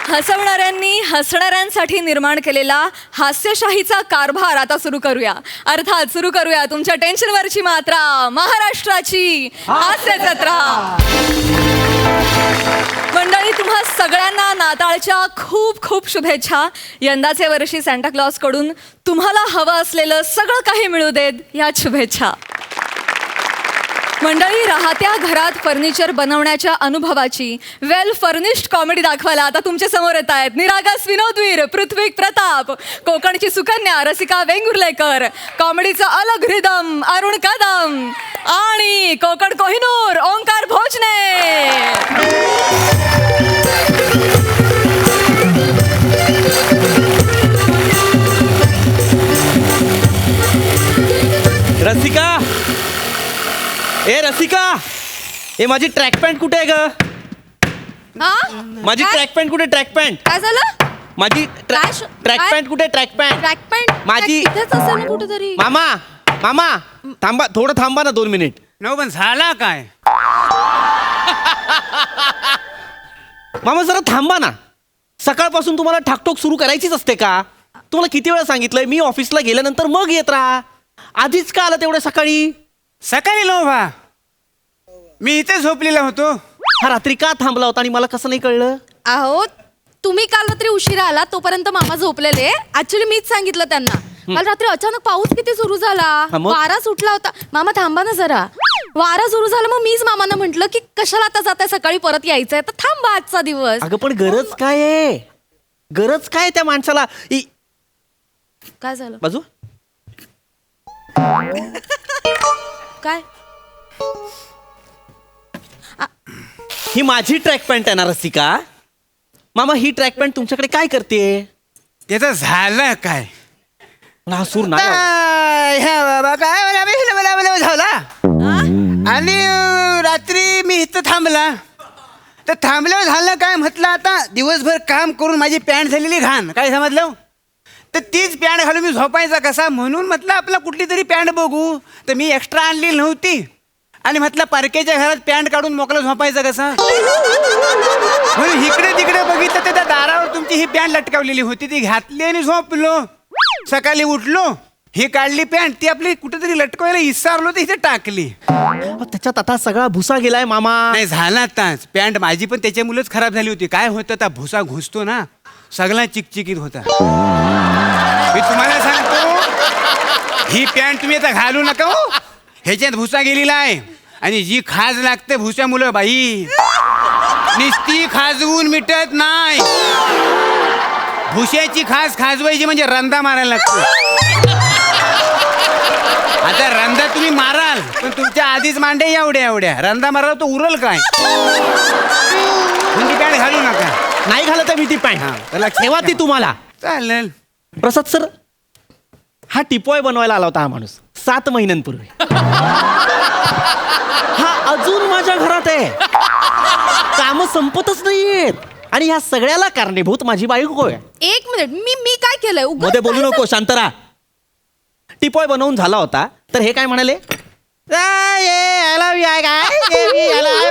हसवणाऱ्यांनी हसणाऱ्यांसाठी निर्माण केलेला हास्यशाहीचा कारभार आता सुरू करूया. अर्थात सुरू करूया तुमच्या टेन्शनवरची मात्रा, महाराष्ट्राची हास्य जत्रा. मंडळी, तुम्हा सगळ्यांना नाताळच्या खूप खूप शुभेच्छा. यंदाचे वर्षी सॅन्टा क्लॉज कडून तुम्हाला हवं असलेलं सगळं काही मिळू देत या शुभेच्छा. मंडळी, राहत्या घरात फर्निचर बनवण्याच्या अनुभवाची वेल फर्निश्ड कॉमेडी दाखवायला आता तुमच्या समोर येत आहेत निरागस विनोदवीर पृथ्वी प्रताप, कोकणची सुकन्या रसिका वेंगुर्लेकर, कॉमेडीचं अलग रिदम अरुण कदम आणि कोकण कोहिनूर ओंकार भोजने. रसिका, ए रसिका, ए माझी ट्रॅक पॅन्ट कुठे आहे ग? माझी ट्रॅक पॅन्ट कुठे? ट्रॅक पॅन्ट काय झालं? माझी ट्रॅक पॅन्ट कुठे? ट्रॅक पॅन्ट ट्रॅक पॅन्ट माझी इथेच असेल ना कुठेतरी. मामा मामा थांबा, थोडं थांबा ना 2 मिनिट. न पण झाला काय? मामा जरा थांबा ना. सकाळपासून तुम्हाला ठाकठोक सुरू करायचीच असते का? तुम्हाला किती वेळा सांगितलंय मी ऑफिसला गेल्यानंतर मग येत राहा. आधीच का आला तेवढ्या सकाळी? सकाळी लोभा मी इथे झोपलेला होतो. हा रात्री का थांबला होता आणि मला कसं नाही कळलं? अहो, तुम्ही काल रात्री उशिरा आला तोपर्यंत मामा झोपलेले. ऍक्च्युली मीच सांगितलं त्यांना. काल रात्री अचानक पाऊस किती सुरू झाला, हा मग? वारा सुटला होता. मामा थांबा ना जरा. वारा सुरू झाला, मग मीच मामांना म्हंटल की कशाला आता जाताय, सकाळी परत यायचंय तर थांबा आजचा दिवस. अगं पण गरज काय आहे? गरज काय त्या माणसाला? काय झालं? बाजू काय? ही माझी ट्रॅक पॅन्ट आहे ना रसिका. मामा ही ट्रॅक पॅन्ट तुमच्याकडे काय करते? त्याचं झालं काय? हा सूर नाही. ह्या बाबा काय मला झाला. आणि रात्री मी इथं थांबला तर थांबल्यावर झालं काय, म्हटलं आता दिवसभर काम करून माझी पॅन्ट झालेली घाण, काय समजलं? तर तीच पॅन्ट घालून मी झोपायचा कसा, म्हणून म्हटलं आपला कुठली तरी पॅन्ट बघू. तर मी एक्स्ट्रा आणलेली नव्हती आणि म्हटलं पारकेच्या घरात पॅन्ट काढून मोकळं झोपायचं कसा, म्हणून इकडे तिकडे बघितलं तर त्या दारावर तुमची ही पॅन्ट लटकावलेली होती. ती घातली आणि झोपलो. सकाळी उठलो, ही काढली पॅन्ट, ती आपली कुठेतरी लटकवायला विसरलो तर इथे टाकली. त्याच्यात आता सगळा भुसा गेलाय मामा. नाही झाला आताच. पॅन्ट माझी पण त्याच्यामुळेच खराब झाली होती. काय होतं, त्या भुसा घुसतो ना, सगळा चिकचिकीत होता. मी तुम्हाला सांगतो, ही पॅन्ट तुम्ही आता घालू नका हो. ह्याच्यात भुसा गेलेला आहे आणि जी खाज लागते भुसामुळं बाई, नुसती खाजवून मिटत नाही. भुशाची खास खाजवायची म्हणजे रंदा मारायला लागतो. आता रंदा तुम्ही माराल पण तुमच्या आधीच मांडे एवढ्या रंदा माराल तो उरल काय? तुमची पॅन्ट घालू नका. नाही घालत आहे मी ती पॅन्ट. त्याला ठेवा ती तुम्हाला. चालेल. प्रसाद सर, हा टिपॉय बनवायला आला होता हा माणूस 7 महिन्यांपूर्वी. हा अजून माझ्या घरात आहे. काम संपतच नाहीयेत आणि ह्या सगळ्याला कारणीभूत माझी बायको आहे. एक मिनिट, मी काय केलंय? उगाच मध्ये बोलू काय नको, शांत राहा. टिपॉय बनवून झाला होता तर हे काय म्हणाले,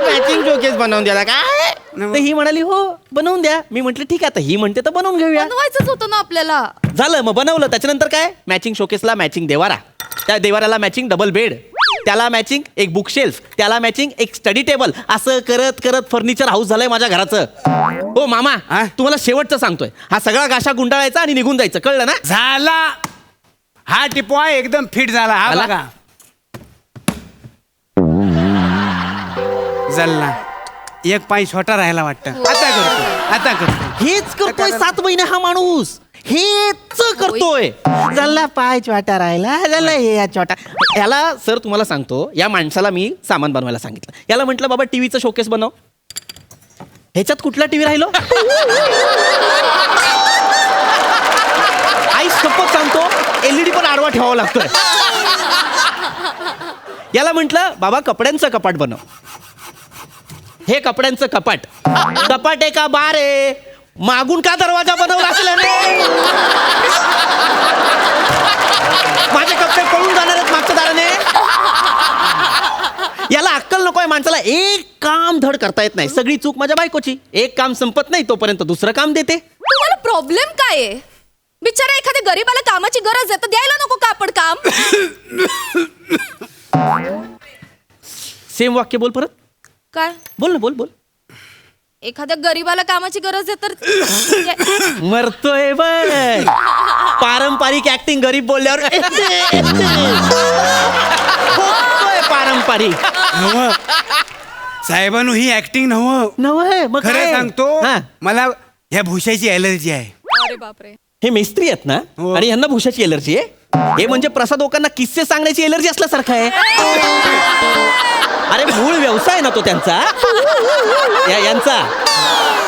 मॅचिंग शोकेस बनवून द्याला काय? तर ही म्हणाली हो बनवून द्या. मी म्हटलं ठीक आहे, आता ही म्हणते तर बनवून घेऊया. बनवायचंच होतं ना आपल्याला. झालं, मग बनवलं. त्याच्यानंतर काय, मॅचिंग शोकेसला मॅचिंग देवारा, त्या देवाऱ्याला मॅचिंग डबल बेड, त्याला मॅचिंग एक बुक शेल्फ, त्याला मॅचिंग एक स्टडी टेबल. असं करत करत फर्निचर हाऊस झालंय माझ्या घराचं. हो मामा, तुम्हाला शेवटचं सांगतोय, हा सगळा गाशा गुंडाळायचा आणि निघून जायचं, कळलं ना? झाला. हा टिपॉय एकदम फिट झाला. हा झाला? बघा जल्ला. एक पाय छोटा राहायला वाटतं. आता करतो. हेच करतोय 7 महिने हा माणूस, हेच करतोय. झाला पाय छोटा राहिला, झाला हे छोटा. याला सर तुम्हाला सांगतो, या माणसाला मी सामान बनवायला सांगितलं. याला म्हटलं बाबा टीव्हीचं शोकेस बनव. ह्याच्यात कुठला टीव्ही राहिलो? आई शपथ सांगतो, LED पण आडवा ठेवावा लागतोय. याला म्हटलं बाबा कपड्यांचं कपाट बनव. हे कपड्यांचं कपाट आहे का बार आहे? मागून का दरवाजा बनवला असेल रे? माझे कपडे पळून जाणार आहेत मागच्या दाराने. याला अक्कल नकोय माणसाला एक काम धड करता येत नाही. सगळी चूक माझ्या बायकोची. एक काम संपत नाही तोपर्यंत दुसरं काम देते. तुम्हाला प्रॉब्लेम काय आहे? बिचारा एखाद्या गरीबाला कामाची गरज आहे तर द्यायला नको का आपण काम? सेम वाक्य बोल परत. काय? बोल ना, बोल बोल. एखाद्या गरीबाला कामाची गरज आहे तर मरतोय बघ. पारंपरिक ऍक्टिंग गरीब बोलल्यावर होतोय पारंपरिक. नव साहेबांनो, ही ऍक्टिंग नव. नव्हे मग खरं काय? सांगतो, हा. मला ह्या भुशाची ॲलर्जी आहे. अरे बापरे. हे मिस्त्री आहेत ना, हो. आणि ह्यांना भुशाची एलर्जी आहे. हे म्हणजे प्रसाद लोकांना किस्से सांगण्याची एलर्जी असल्यासारखं आहे. अरे मूळ व्यवसाय ना तो त्यांचा. यांचा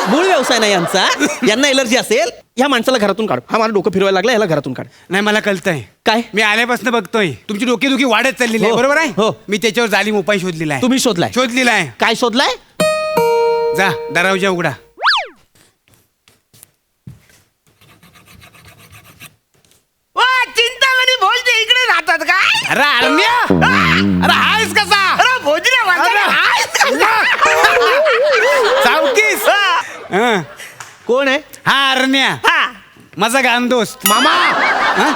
मूळ व्यवसाय ना यांचा. यांना एलर्जी असेल. ह्या माणसाला घरातून काढ. हा मला डोकं फिरवायला लागला, याला घरातून काढ. नाही, मला कळतंय. काय? मी आल्यापासून बघतोय तुमची डोकेदुखी वाढत चाललेली आहे. हो, बरोबर आहे. हो. मी त्याच्यावर जालीम उपाय शोधलेला आहे. तुम्ही शोधलाय? शोधलेला आहे. काय शोधलाय? जा दरवाजा उघडा. चिंतामणी भोजने इकडे राहतात काय? अरे अरण्या, अरे हायस कसा? अरे भोजने चावकीस. हं. कोण आहे? हा अरण्या, माझा गान दोस्त. मामा. हं?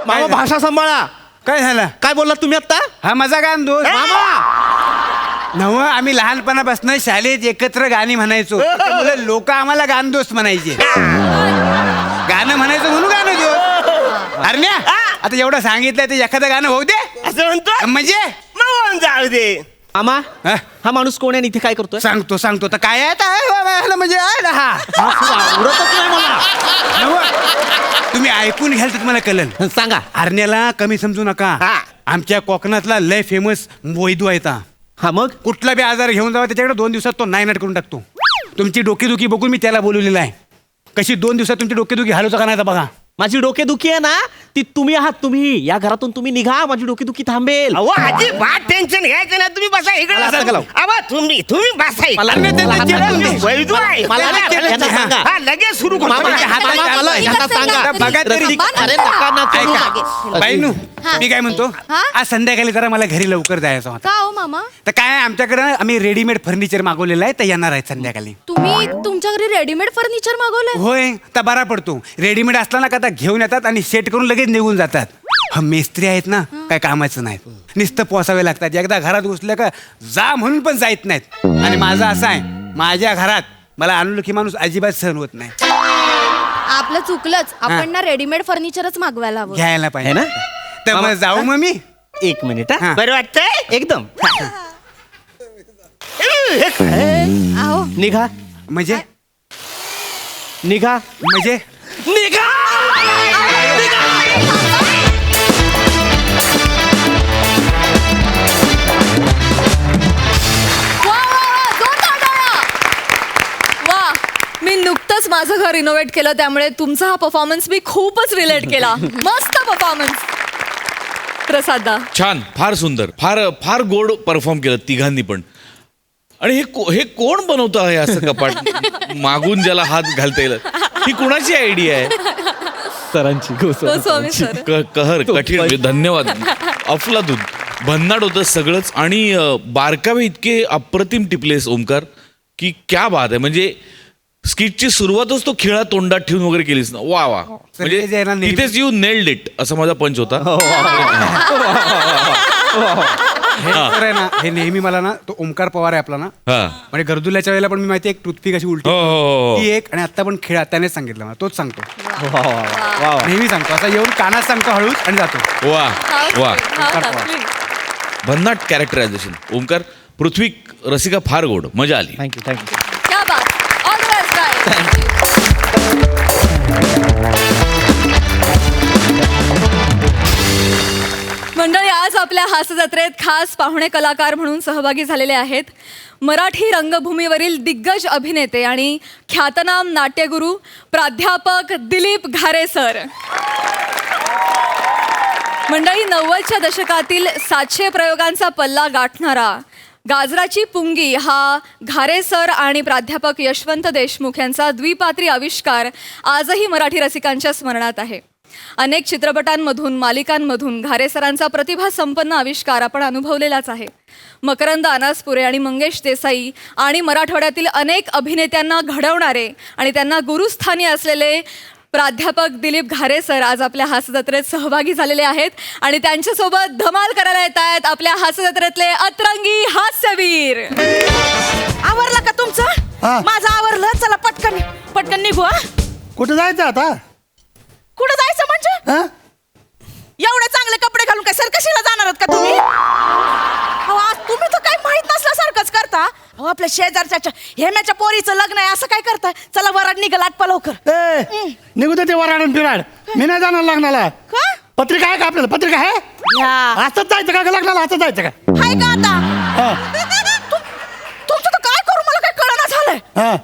मामा भाषा सांभाळा. काय झालं? काय बोललात तुम्ही आता? हा माझा गान दोस्त. मामा. नव आम्ही लहानपणापासून शाळेत एकत्र गाणी म्हणायचो. लोक आम्हाला गान दोस्त म्हणायचे. गाणं म्हणायचं म्हणून गाणं देऊ. अरण्या, आता एवढं सांगितलंय तर एखादं गाणं होऊ दे. असं म्हणतो म्हणजे मग जाऊ दे. मामा, हा? हा माणूस कोण आहे आणि इथे काय करतोय? सांगतो तर काय आहे म्हणजे आहे ना, हा आवडतच नाही मला. नव, तुम्ही ऐकून घ्याल तर तुम्हाला कळलं. सांगा. अरण्याला कमी समजू नका. हा. आमच्या कोकणातला लय फेमस वैद्य आहे ता. हा मग कुठला बी आजार घेऊन जावा त्याच्याकडे 2 दिवसात तो नायनाट करून टाकतो. तुमची डोकेदुखी बघून मी त्याला बोलवलेलं आहे. कशी 2 दिवसात तुमची डोकेदुखी हलवतो का नाही तर बघा. माझी डोकेदुखी आहे ना, ती तुम्ही आहात. तुम्ही या घरातून तुम्ही निघा, माझी डोकेदुखी थांबेल. अहो अजिबात टेन्शन घ्यायचं ना. तुम्ही बसा मला असं नका लावू. इकडे. अहो तुम्ही बसा इकडे. मला- अरे, ते- मला ते- हात- ते- वैद्य आहे. मला चला, हात- चला, यांना चला. सांगा. हा, लगेच सुरू करतो. मामा, माझ्या हातात मामा, चालू मला आहे. यांना सांगा. बघा तरी. अरे नका ना करू. ऐका बाईनू, हा. मी काय म्हणतो, हा? आज संध्याकाळी जरा मला घरी लवकर जायचं होतं. का हो मामा? तर काय आहे, आमच्याकडे आम्ही रेडीमेड फर्निचर मागवलेलं आहे, तर येणार आहेत संध्याकाळी. तुम्ही तुमच्या घरी रेडीमेड फर्निचर मागवलंय? होय, तर बरा पडतो. रेडीमेड असला ना का आता घेऊन येतात आणि सेट करून लगेच निघून जातात. हा मेस्त्री आहेत ना, काय कामाचं नाहीत. नुसतं पोसावे लागतात. एकदा घरात घुसलं का जा म्हणून पण जायत नाहीत. आणि माझं असं आहे, माझ्या घरात मला अनोळखी माणूस अजिबात सहन होत नाही. आपलं चुकलंच. आपण ना रेडीमेड फर्निचरच मागवायला हवं. घ्यायला है पाहिजे ना? तर मग जाऊ मग मी. एक मिनिट हा. हा. बरं वाटतंय? एकदम. आहो. निघा म्हणजे निघा म्हणजे निघा. वा, मी नुकतंच माझं घर रिनोव्हेट केलं, त्यामुळे तुमचा हा परफॉर्मन्स मी खूपच रिलेट केला. मस्त परफॉर्मन्स प्रसादा. छान, फार सुंदर, फार फार गोड परफॉर्म केलं तिघांनी पण. आणि हे कोण बनवतं आहे असं कपाट मागून ज्याला हात घालता येईल? ही कुणाची आयडिया आहे? सरांची गोस्वामी सर. कहर कठीण म्हणजे धन्यवाद. अफलातून भन्नाट होतं सगळंच. आणि बारकावे इतके अप्रतिम टिपलेस ओमकार की क्या बात आहे. म्हणजे स्किटची सुरुवातच तो खिळा तोंडात ठेवून वगैरे केलीस ना. वा वा. म्हणजे जे आहे ना नेहमी- तिथेच यू नेल्ड इट असा माझा पंच होता. हे सर आहे ना, हे नेहमी मला ना, तो ओमकार पवार आहे आपला ना, हा. म्हणजे गरदुल्याच्या वेळेला पण मी माहिती एक टूथपिक अशी उलटी हो, हो, हो. ती एक, आणि आता पण खेळा त्यानेच सांगितलं मला, तोच सांगतो. नेहमी सांगतो, असा येऊन कानात सांगतो हळूच आणि जातो. वा वा. हा, भन्नाट कॅरेक्टरायझेशन ओमकार. पृथ्वी रसिका फार गोड, मजा आली. Thank you thank you. क्या बात. All the best guys. मंडळी, आज आपल्या हास्यजत्रेत खास पाहुणे कलाकार म्हणून सहभागी झालेले आहेत मराठी रंगभूमीवरील दिग्गज अभिनेते आणि ख्यातनाम नाट्यगुरू प्राध्यापक दिलीप घारे सर. मंडळी, 90च्या दशकातील 700 प्रयोगांचा पल्ला गाठणारा गाजराची पुंगी हा घारे सर आणि प्राध्यापक यशवंत देशमुख यांचा द्विपात्री आविष्कार आजही मराठी रसिकांच्या स्मरणात आहे. अनेक चित्रपटांमधून मालिकांमधून घारे सरांचा प्रतिभा संपन्न आविष्कार आपण अनुभवलेलाच आहे. मकरंद अनासपुरे आणि मंगेश देसाई आणि मराठवाड्यातील अनेक अभिनेत्यांना घडवणारे आणि त्यांना गुरुस्थानी असलेले प्राध्यापक दिलीप घारे सर आज आपल्या हास्यजत्रेत सहभागी झालेले आहेत आणि त्यांच्यासोबत धमाल करायला येत आहेत आपल्या हास्यजत्रेतले अतरंगी हास्यवीर. आवरलं का तुमचं? माझं आवरलं. चला पटकन पटकन निघू. कुठे जायचं आता? कुठं जायचं म्हणजे? एवढे चांगले कपडे घालून काय सरकशीला जाणार आहात का तुम्ही? अहो, आज तुम्ही तर काही माहित नसल्यासारखंच करता. अहो, आपल्या शेजारच्या हेम्याच्या पोरीचं लग्न आहे असं काय करताय? चला वराड निघाल आटपा लवकर. निघू दे ते वराड आणि फिराड. मी नाही जाणार लग्नाला. का? पत्रिका आहे का आपल्याला? पत्रिका आहे? या. असंच जायचं का लग्नाला? असं जायचं का? हाय का आता? तुमचं तर काय करू मला काय कळना झालंय. हा.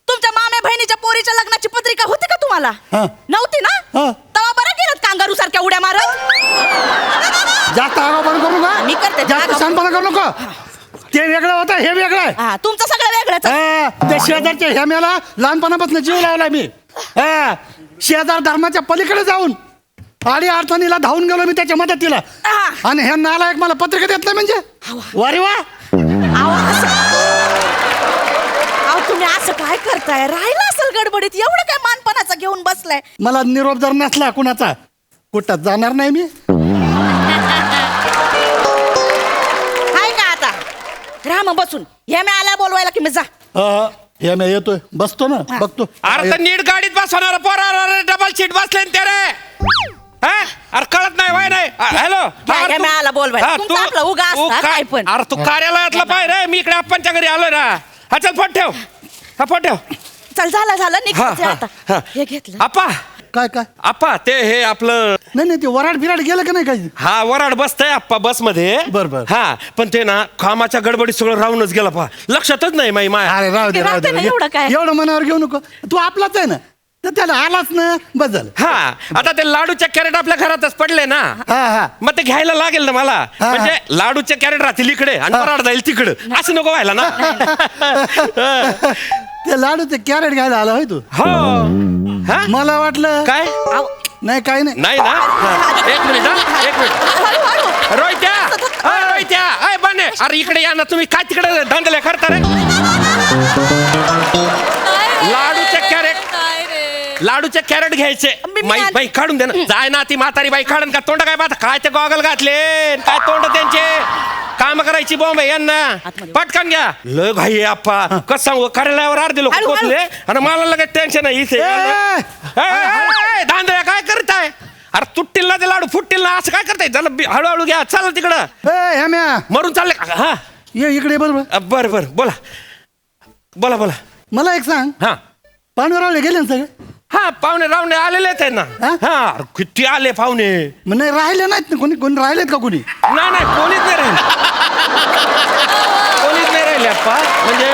तुमच्या मामे बहिणीच्या पोरीच्या लग्नाची पत्रिका होती का तुम्हाला? हा. नव्हती ना? तेव्हा बरं गेलं कांगारू सारख्या उड्या मारत. जास्त आगाऊपणा करू मी नका. करते. जास्त शानपणा करू नका. ते वेगळं होतं, हे वेगळं आहे. हा, तुमचं सगळं वेगळंच आहे. त्या शेजारच्या ह्याम्याला लहानपणापासून जीव लावला मी. शेजार धर्माच्या पलीकडे जाऊन आणि अडचणीला धावून गेलो मी त्याच्या मदतीला. आणि हे नालायक मला पत्रिका देत नाही म्हणजे वारे वा. अहो, तुम्ही असं काय करताय? राहिलं असेल गडबडीत. एवढं काय मानपणाचं घेऊन बसलाय? मला निरोप जर नसला कुणाचा कुठं जाणार नाही मी. हाय का आता? राहा मग बसून. हे मी आल्या बोलवायला की मी जा. हे मी येतोय, बसतो ना, बघतो. अरे तर नीट गाडीत बसवणार पोरा डबल सीट बसले ते रे. अरे कळत नाही वय नाही. हॅलो हे मी आला बोलवायला. तुमचं आपलं उगा असतं, काय पण. अरे तू कार्यालयातला पाय रे. मी इकडे आप्पांच्या घरी आलोय ना. हा चल फोन ठेव. हा फोन ठेव. चल झालं निघायचं आता. हा. हे घेतलं. आप्पा काय काय? आप्पा ते हे आपलं नाही ते वराड फिराड गेलं का नाही काही? हा वराड बसतंय आप्पा बस मध्ये. बर. हा पण ते ना कामाच्या गडबडीत सगळं राहूनच गेलं पा. लक्षातच नाही माई माया. अरे राहू दे राहते ना, एवढं काय? एवढं मनावर घेऊ नको. तू आपलाच आहे ना, तर त्याला आलाच ना, बस झालं. हा आता ते लाडूच्या कॅरेट आपल्या घरातच पडले ना. हा. मग ते घ्यायला लागेल ना मला. हा. म्हणजे लाडूचे कॅरेट राहतील इकडे आणि वराड जाईल तिकडं. असं नको व्हायला ना. ते लाडूचे कॅरेट घ्यायला आला होय तू? हो हा? मला वाटलं काय नाही काही नाही. नाही ना. हा. एक मिनिट हा. एक मिनिट. रोहित्या रोहित्या अय बने. अरे इकडे या ना तुम्ही. काय तिकडे धांदल्या करता रे? लाडूचे कॅरेट घ्यायचे. बाई काढून दे ना. जाय ना ती म्हातारी बाई काढून का तोंड काय बात काय ते गॉगल घातले काय तोंड त्यांचे. काम करायची बॉम्ब आहे यांना. पटकन घ्या. लय घाई आहे आप्पा. कसं सांगू कार्यालयावर अर्धे लोक पोचले आणि मला लगेच टेन्शन आहे इथे. धांदळ्या काय करताय? अरे तुटतील ना ते लाडू फुटतील ना. असं काय करताय? चला हळूहळू घ्या. चला तिकडं. हे म्या मरून चालले का? हा ये इकडे बरोबर. बर बोला बोला. मला एक सांग, हा पानवरावले गेले ना सगळे? हा पाहुणे रावणे आलेले आहेत ना. हा? हा अरे किती आले पाहुणे. मग नाही राहिले नाहीत ना कोणी राहिलेत का कोणी? नाही कोणीच नाही राहिले. कोणीच नाही राहिले अप्पा. म्हणजे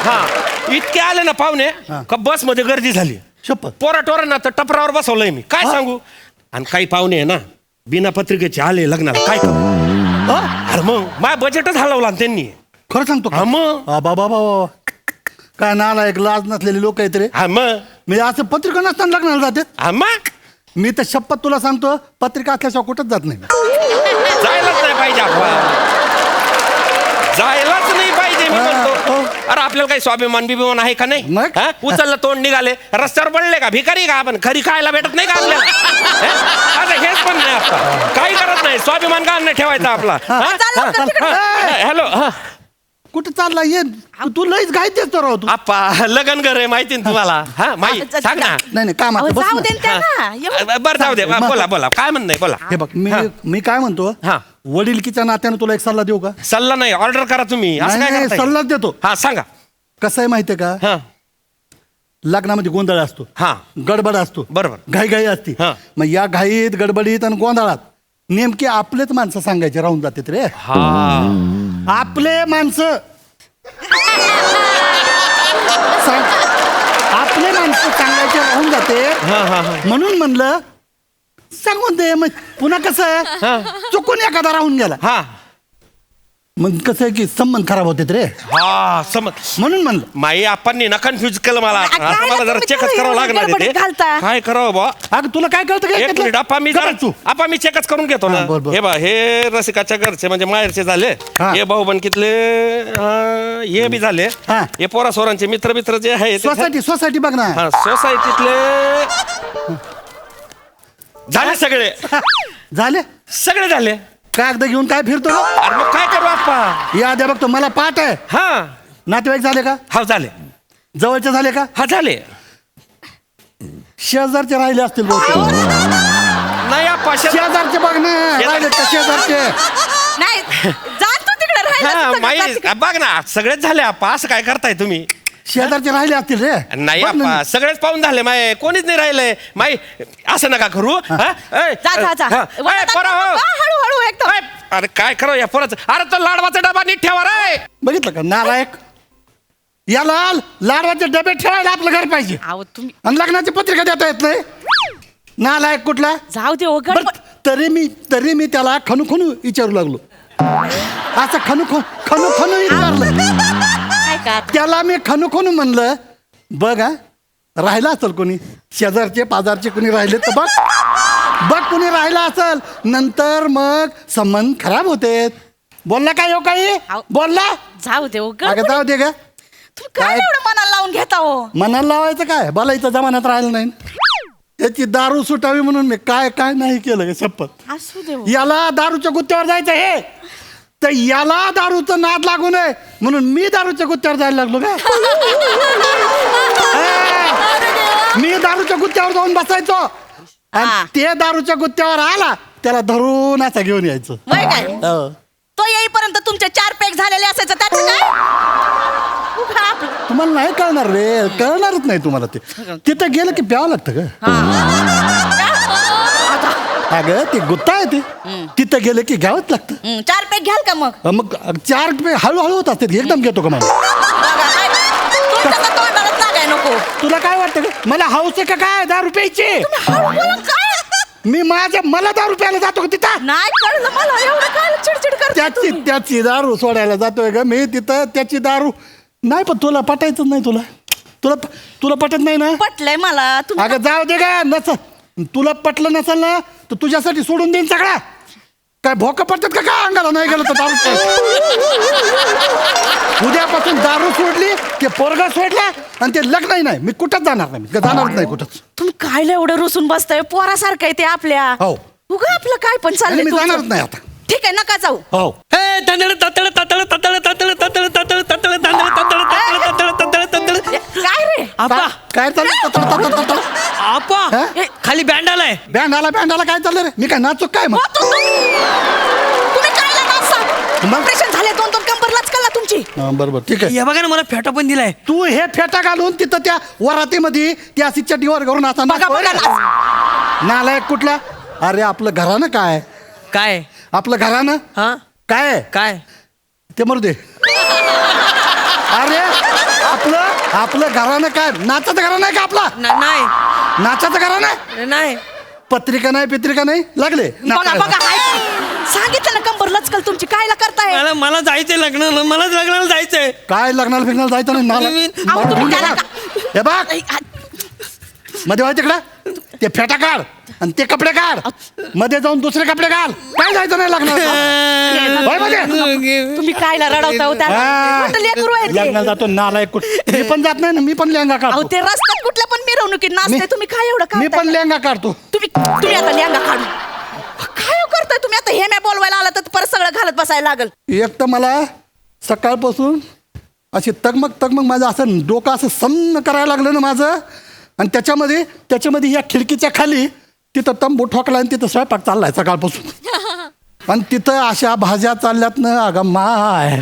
हा इतके आले ना पाहुणे का बस मध्ये गर्दी झाली. शपथ. पोराटोरांना तर टपरावर बसवलंय मी. काय सांगू. आणि काही पाहुणे आहे ना बिना पत्रिकेचे आले लग्नाला. काय करू? अरे मग माझ्या बजेटच हलवला ना त्यांनी. खरं सांगतो का? हा मग. बाबा काय नाला एक लाज नसलेले लोक आहेत रे. हा मग. मी असं पत्रिका नसताना लग्नाला जाते. हा मग मी तर शपथ तुला सांगतो, पत्रिका असल्याशिवाय कुठंच जात नाही. जायलाच नाही पाहिजे अप्पा. जायलाच नाही पाहिजे मी म्हणतो. अरे आपल्याला काही स्वाभिमान बिभिमान आहे का नाही? मग? हा? उचललं तोंड निघाले रस्त्यावर पडले का? भिकारी का आपण? खरी खायला भेटत नाही का आपल्याला? आता हेच पण नाही आपला. काही करत नाही. स्वाभिमान का नाही ठेवायचा आपला. हॅलो हा कुठं चालला? ये तू लईच घाईतेस तर राहतो. आप्पा लगन घर आहे माहिती ना तुम्हाला. हा माहिती सांग ना. नाही काम अहो, आता बस जाऊ ना. दे ना त्यांना. बरं जाऊ दे. बोला काय म्हणणं बोला. हे बघ मी काय म्हणतो, हा. वडिलकीच्या नात्यानं तुला एक सल्ला देऊ का? सल्ला नाही ऑर्डर करा तुम्ही. असं काय नाही, करताय? सल्लाच देतो. हा सांगा. कसं आहे माहितीये का? हा लग्नामध्ये गोंधळ असतो, हा गडबड असतो, बरोबर. घाई असते. हा. मग या घाईत गडबडीत आणि गोंधळात नेमके आपलेच माणसं सांगायचे राहून जातात रे. हा आपले माणसं आपले माणसं सांगायचे राहून जाते. म्हणून म्हणलं सांगून दे. मग पुन्हा कसं आहे, चुकून एखादा राहून गेला हा मग कसं आहे की संबंध खराब होते रे हा समज म्हणून म्हणलं माई आपण ना कन्फ्युज केलं मला काय आता मला जरा तुम्ही चेकच त्याला करावं एवढं लागणार आहे गडबडीत ते. घालता? काय करावं बा अगं तुला काय कळतं काय एक त्यातलं? मिनिट आपा मी गप्प जरा तू आपा मी चेकच करून घेतो ना हा, बर, बर. हे बा हे रसिकाच्या घरचे म्हणजे माहेरचे झाले हा. हे भाऊ बनकीतले हे बी झाले हा. हे पोरा सोरांचे मित्र मित्र जे आहे ते- सोसायटी बघ ना हा सोसायटीतले झाले सगळे झाले सगळे झाले कागद घेऊन काय फिरतो अरे मग काय करू आपा याद्या बघतो मला पाठ आहे हा नातेवाईक झाले का हा झाले जवळचे झाले का हा झाले शेजारचे राहिले असतील बहुतेक. नाही आपा शेजारचे बघ ना राहिले का शेजारचे नाही जा तू तिकडे हा राहिला माई बघ ना सगळेच झाले आपा असं काय करताय तुम्ही शेजारचे राहिले असतील रे नाही बघ ना. आपा सगळेच पाहून झाले माय कोणीच नाही राहिलंय माई असं नका करू हा? ऐ, जा जा जा हा. ऐ, पोरा हो. हळूहळू एकदम ऐ, अरे काय करू या पोराचं अरे तो लाडवाचा डबा नीट ठेवा रे बघितलं का नालायक याला लाडवाचे डबे ठेवायला आपलं घर पाहिजे अहो तुम्ही आणि लग्नाची पत्रिका देता येत नाही नालायक कुठला जाऊ दे बरं, तरी मी त्याला खनू विचारू लागलो असं खनू विचारलं काय का त्याला मी खनू म्हणलं बघ हा राहिला असेल कोणी शेजारचे पाजारचे कोणी राहिले तर बघ कोणी राहिला असेल नंतर मग संबंध खराब होते बोलला काय हो काही आव. बोलला जाऊ दे अगं जाऊ दे का तुम्ही काय काय? एवढं मनाला लावून घेता हो मनाला लावायचं काय बोलायचं जमान्यात राहिलं नाही याची दारू सुटावी म्हणून मी काय नाही केलं ग शपथ असू दे हो. याला दारूच्या गुत्त्यावर जायचं हे तर याला दारूचं नाद लागू नये म्हणून मी दारूच्या गुत्त्यावर जायला लागलो का मी दारूच्या गुत्त्यावर जाऊन बसायचो हा. आणि ते दारूच्या गुत्त्यावर आला त्याला धरून असं घेऊन यायचं वय काय हो. तो येईपर्यंत तुमचे 4 पॅक झालेले असायचं त्याचं काय उगा आपलं. तुम्हाला नाही कळणार रे कळणारच नाही तुम्हाला ते तिथं गेलं की प्यावं लागतं का अगं ते गुत्ता आहे ते तिथं गेलं की घ्यावंच लागतं 4 पॅक घ्याल का मग मग 4 हळूहळू होत असते एकदम घेतो का मला बघा, काय तुमच्या तर तोंडालाच लागाय नको तुला काय वाटतं का मला हाऊस आहे का काय 10 रुपयाची हळू बोला, काय मी मला 10 रुपयाला जातो का तिथं नाही कळलं मला एवढं काय चिडचिड करता त्याची दारू सोडायला जातोय का मी तिथं त्याची दारू नाही पण तुला पटायचं नाही तुला पटत नाही ना पटलंय मला तुम्ही अगं जाऊ दे का नसल तुला पटलं नसेल ना तर तुझ्यासाठी सोडून देईन सगळा काय भोका पडतात का काय अंगाला नाही गेलं तर दारू उद्यापासून दारू सोडली ते पोरगा सोडला आणि ते लग्नही नाही मी कुठंच जाणार नाही मी जाणारच नाही कुठंच तुम्ही कायला एवढं रुसून बसताय पोरासारखं आहे ते आपल्या हो. उगा आपलं काय पण आणि चाललंय मी तुमचं. जाणारच नाही आता ठीक आहे नका जाऊ हो काय रे काय चाललं आपा हा? खाली बँड आलाय बँड आला काय चाललं रे मी काय नाचू काय मग हो, तुम्ही कायला नाचता मग? ऑपरेशन झाले 2 कंबर लचकला तुमची हा, बरोबर ठीक आहे हे बघा ना मला फेटा पण दिलाय तू हे फेटा घालून तिथं त्या वरातीमध्ये त्या अशी चड्डीवर करून असा बघा बघा नाचतोय. नालायक कुठला अरे आपलं घरानं काय काय आपलं घरानं हा काय आहे? काय ते मरू दे अरे आपलं घरानं काय नाचाचं घरानं आहे का आपला नाही नाचाचं घरानं नाही पत्रिका नाही लागले बघा नाचायला. बघा हाय. सांगितलं ना कंबर लचकल तुमची कायला करताय मला जायचंय लग्नाला मलाच लग्नाला जायचंय काय लग्नाला फिरणार जायचं नाही नाला- अहो, तुम्ही मला त्याला हे बघ मध्ये व्हायचं तिकडं ते फेटा काढ आणि ते कपडे काढ मध्ये जाऊन दुसरे कपडे घाल काय जायचं नाही लग्नाला तुम्ही कायला रडवता हो त्याला मोठं लेकरू आहे ते. लग्नाला जातो नालायक कुठं मी पण जात नाही ना मी पण लेहंगा अहो काढतो ते रस्त्यात कुठल्या पण मिरवणुकीत नाचते मी- तुम्ही काय एवढं मी करताय? पण लेहंगा काढतो तुम्ही आता लेंगा काढू काय हो करताय तुम्ही आता हे मी बोलवायला आला तर परत सगळं घालत बसायला लागल एक तर मला सकाळपासून अशी तगमग माझं असं डोकं असं सन्न करायला लागलं ना माझं आणि त्याच्यामध्ये या खिडकीच्या खाली तिथं तंबू ठोकला आणि तिथं स्वयंपाक चाललाय सकाळपासून आणि तिथं अशा भाज्या चालल्यात ना अगं माय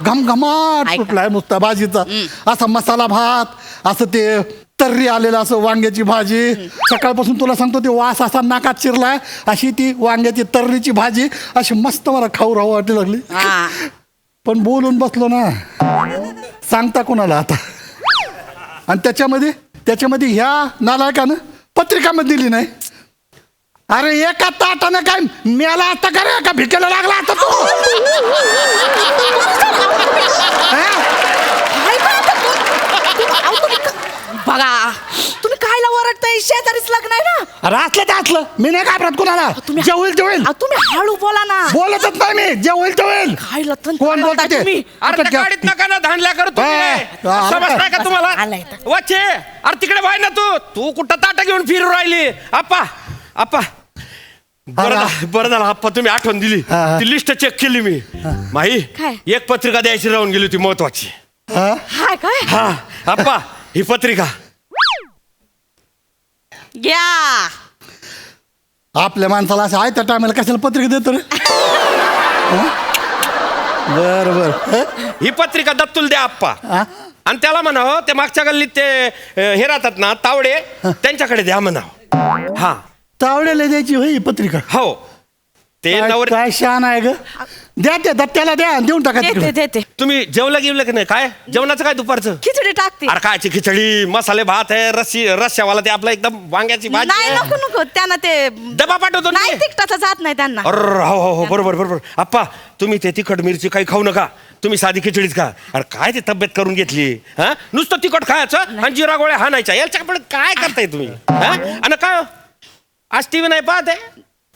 घमघमाट सुटलाय नुसता भाजीचा असा मसाला भात असं ते तर्री आलेलं असं वांग्याची भाजी सकाळपासून तुला सांगतो ते वास असा नाकात शिरलाय अशी ती वांग्याची तर्रीची भाजी अशी मस्त मला खाऊ राहू वाटली लागली पण बोलून बसलो ना सांगता कोणाला आता आणि त्याच्यामध्ये ह्या नालायकानं पत्रिकामध्ये दिली नाही अरे एका ताटानं काय मेला आता का रे का भिकेला लागला आता तू हा? काय बा आता अहो, बघा तुम्ही कायला ओरडताय शेजारीच लग्न आहे ना अरे असलं तर असलं मी नाही घाबरत कुणाला जे होईल ते होईल अहो, तुम्ही हळू बोला ना बोलतच नाही मी जे होईल ते होईल काय लथन कोण बोलतं ते? तुम्ही अरे त्या गाडीत नका ना धांडल्या करू तुम्ही हा, समजताय का तुम्हाला आलाय तर. वाचे अरे तिकडे व्हाय ना तू कुठं ताटा घेऊन फिरू राहिली आप्पा बरं बरं झालं आप्पा तुम्ही आठवण दिली हा. ती लिस्ट चेक केली मी माही काय? एक पत्रिका द्यायची राहून गेली होती महत्वाची हा? हाय काय हा आप्पा ही पत्रिका घ्या आपल्या माणसाला असं आहे त्या टायमाला कशाला पत्रिका देतो रे बर बर ही पत्रिका दत्तूल द्या आप्पा हा? आणि त्याला म्हणावं ते मागच्या गल्लीत ते हे राहतात ना तावडे त्यांच्याकडे द्या म्हणावं हा तावड्याला द्यायची होई ही पत्रिका हो ते काय- नवर काय शान आहे ग द्या ते दत्त्याला द्या आणि देऊन टाका देते तिकडे देते तुम्ही जेवलं गिवलं की नाही काय जेवणाचं काय दुपारचं खिचडी टाकते अरे कायची खिचडी मसाले भात आहे रस्स्यावाला ते आपलं एकदम वांग्याची भाजी नाही आहे. नको नको त्यांना ते डबा पाठवतो ना नाही मी. तिकटाचा जात नाही त्यांना अरे हो बरोबर बरोबर आप्पा तुम्ही ते तिखट मिरची काही खाऊ नका तुम्ही साधी खिचडीच खा अरे काय ते तब्येत करून घेतली हा नुसतं तिखट खायचं आणि जिरा गोळ्या हाणायच्या याच्याकडे काय करताय तुम्ही हा आणि काय आज टीव्ही नाही पाहते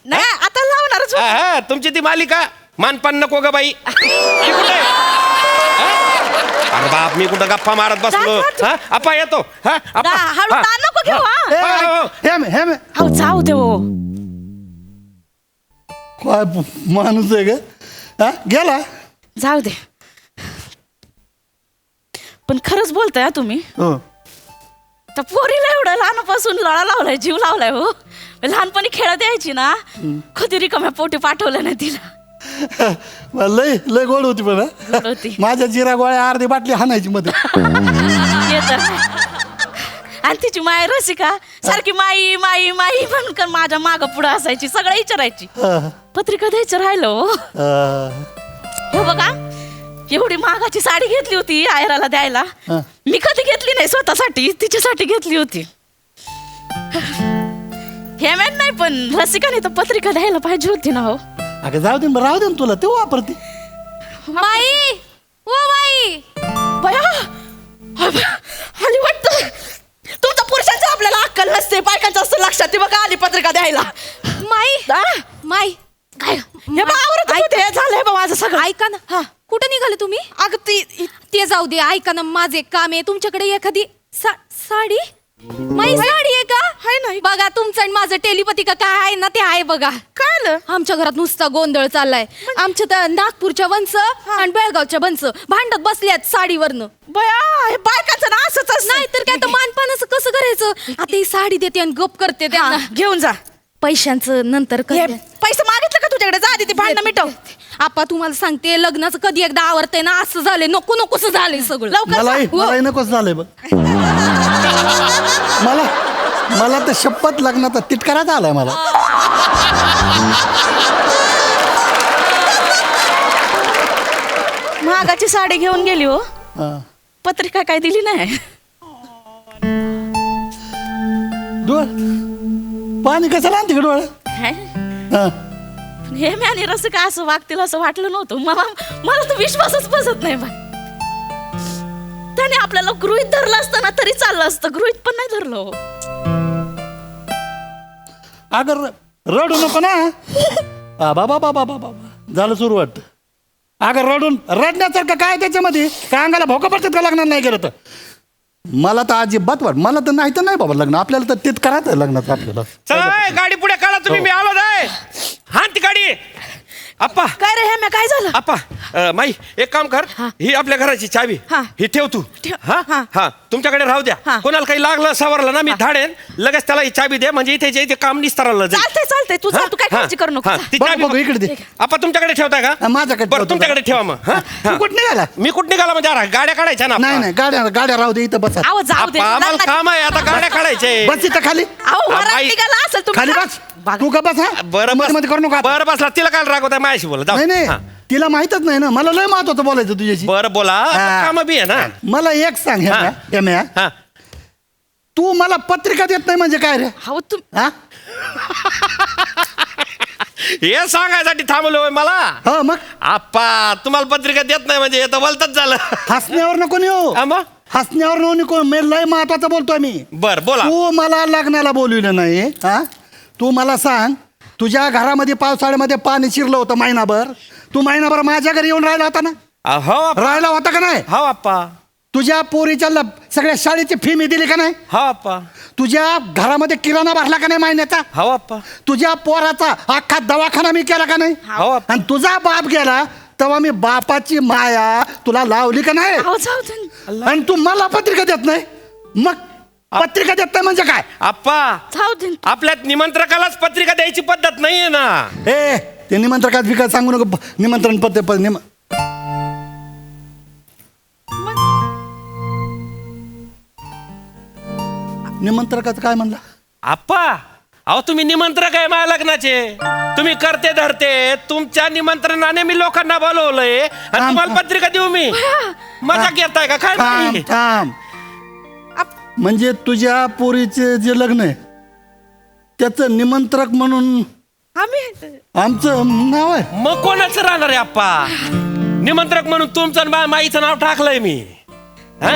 नाही आता लावणारच होते. हा तुमची ती मालिका मानपान नको ग बाई ही कुठे आहे? हा? अरे बाप मी कुठं गप्पा मारत बसलो हा आप्पा येतो हा आप्पा हळू हा. ताण नको घेऊ हा ए, हो, हो. हे हो जाऊ दे हो काय माणूस आहे ग हा गेला जाऊ दे पण खरंच बोलताय हा तुम्ही हो त्या पोरीला एवढं लहानपासून लळा लावलाय जीव लावलाय हो लहानपणी खेळत यायची ना कधी रिकाम्या पोटी पाठवलं नाही तिला लय लय गोड होती पण गोड होती. माझ्या जिरा गोळ्या अर्धी बाटली हाणायची मध्ये येत आणि तिची माय रसिका सारखी माई माई माई म्हणून माझ्या माग पुढं असायची सगळं विचारायची पत्रिका द्यायचं राहिलं हो. हे बघा एवढी महागाची साडी घेतली होती आयराला द्यायला मी कधी घेतली नाही स्वतःसाठी तिच्यासाठी घेतली होती हे मॅन नाही पण रसिकाने तर पत्रिका द्यायला पाहिजे होती ना हो अगं जाऊ दे राहू दे ना तुला ते वापरते माई ओ माई बया आली वाटतं तुमच्या पुरुषांचं आपल्याला अक्कल नसते बायकांचं असतं लक्षात ती बघा आली पत्रिका द्यायला माई हा? माई काय हे बघा आवरत होते झालंय बा माझं सगळं ऐका ना हा कुठं निघाले तुम्ही अगं ती ते जाऊ दे ऐका ना माझे काम आहे तुमच्याकडे एखादी साडी माई साडी आहे का हाय नाही बघा तुमचं आणि माझं टेलिपती का काय आहे ना ते आहे बघा काय आलं आमच्या घरात नुसता गोंधळ चाललाय आमच्या त्या नागपूरच्या वंश आणि बेळगावच्या वंश भांडत बसल्यात साडीवरनं बया हे बायकाचं ना असंच असतं. नाही तर काय तर मानपानाचं कसं करायचं आता ही साडी देते आणि गप करते हा, त्यांना घेऊन जा पैशांचं नंतर हे करूया. पैसे मागितलं का तुझ्याकडे जा आधी ते भांडणं मिटव आपा तुम्हाला सांगते लग्नाचं कधी एकदा आवडतंय ना असं झालंय नको नकोस झालंय सगळं लवकर मलाही हो. मलाही नकोच झालंय बघ मला तर शपथ लग्नाचा तिटकाराच आलाय मला महागाची साडी घेऊन गेली हो हा. पत्रिका काय दिली नाही डोळ पाणी कशाला आणते का डोळ काय? हा. हे मॅने रस का असं वागतील असं वाटलं नव्हतं मला तर विश्वासच बसत नाही बाय त्याने आपल्याला गृहीत धरलं असतं ना तरी चाललं असतं गृहीत पण नाही धरलं हो. अगं रडू नको ना बाबा बाबा बाबा झालं सुरू वाटतं अगं रडण्यासारखं काय त्याच्यामध्ये काय अंगाला भोका पडतात का लग्नात नाही केलं तर मला तर अजिबात वाट मला तर नाही बाबा लग्न आपल्याला तर तेच करायचं आहे लग्नात आपल्याला चला ए, गाडी पुढे काढा तुम्ही मी आलो जाय हा ती गाडी आप्पा काय रे हे काय झालं आप्पा माई एक काम कर ही आपल्या घराची चावी हा. ही ठेव तू ठेव. हा हा. हा तुमच्याकडे राहू द्या हा. कोणाला काही लागलं सवरलं ना मी धाडेन लगेच त्याला ही चावी दे म्हणजे इथे जे काम निस्ताराला जाईल चालतंय तू हा? तू काय हा. काळजी करू नको हा. जा. ती बघ, चावी बघ, इकडे दे. आप्पा तुमच्याकडे ठेवताय का हा, माझ्याकडे बरं ठेवतो तुमच्याकडे ठेवा मग हा? तू हा. कुठं निघाला मी कुठं निघाला म्हणजे अरे, गाड्या काढायच्या ना नाही नाही गाड्या राहू दे इथं बसा आहो जाऊ दे आप्पा, आम्हाला लग्नात- काम आहे आता गाड्या काढायचे बस इथं खाली आहो वरात बाई. निघाला असेल तुम्ही खाली जा. बस बघा. तू का बस हा बरं मध्ये मध्ये करू नका बरं बसला तिला काल रागवताय माझ्याशी बोला जाऊ. नाही नाही हा. तिला माहितच नाही ना मला लय महत्वाचं बोलायचं तुझ्याशी बरं बोला हा. काम बी आहे ना मला एक सांग हा. हेम्या हा तू मला पत्रिका देत नाही म्हणजे काय रे अहो तू हा हे सांगायसाठी थांबलोय मला हा मग आप्पा तुम्हाला पत्रिका देत नाही म्हणजे हे तर बोलतच झालं हसण्यावर नको नेऊ हा मग? हसण्यावर नको मी लय महत्वाचं बोलतोय मी बर बोला तू मला लग्नाला बोलविलं नाही हा तू मला सांग तुझ्या घरामध्ये पावसाळ्यामध्ये पाणी शिरलं होतं महिनाभर तू महिनाभर माझ्या घरी येऊन राहिला होता ना हो आप्पा. राहिला होता का नाही हो आप्पा तुझ्या पोरीच्या सगळ्या शाळेची फी मी दिली का नाही हो आप्पा तुझ्या घरामध्ये किराणा भरला का नाही महिन्याचा हो आप्पा तुझ्या पोराचा अख्खा दवाखाना मी केला का नाही हो आप्पा. आणि तुझा बाप गेला तेव्हा मी बापाची माया तुला लावली का नाही अहो, जाऊ दे. आणि तू मला पत्रिका देत नाही मग पत्रिका देत नाही म्हणजे काय आप्पा जाऊ दे. आपल्यात निमंत्रकालाच पत्रिका द्यायची पद्धत नाहीये ना ए ते निमंत्रकात विकास सांगू नको निमंत्रण निमंत्रकाचं काय म्हणला आप्पा अहो तुम्ही निमंत्रक आहे माझ्या लग्नाचे तुम्ही करते धरते तुमच्या निमंत्रणाने मी लोकांना बोलवलंय आणि तुम्हाला पत्रिका देऊ मी मजा घेताय का काय थांब नाही? थांब म्हणजे तुझ्या पोरीचे जे लग्न आहे त्याचं निमंत्रक म्हणून आम्ही आमचं नाव आहे मग कोणाचं राहणार आहे आप्पा निमंत्रक म्हणून तुमचं आणि माईचं नाव टाकलंय मी हा?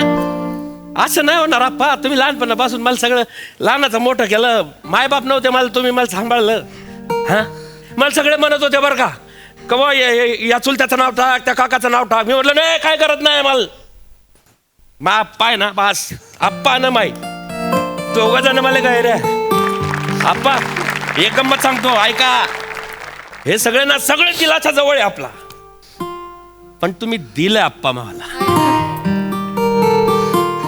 असं नाही होणार आप्पा तुम्ही लहानपणापासून मला सगळं लहानाचं मोठं केलं मायबाप नव्हते मला तुम्ही मला सांभाळलं हा मला सगळे म्हणत होते बरं का कवा या चुलत्याचं नाव टाक त्या काकाचं नाव टाक मी म्हटलं नाही काय करत नाही मला मा पाय ना बास आप्पा ना माई तो जण मला काय रे आप्पा एक गंमत सांगतो ऐका हे सगळे ना सगळे दिलाच्या जवळ आहे आपला पण तुम्ही दिलं आप्पा मला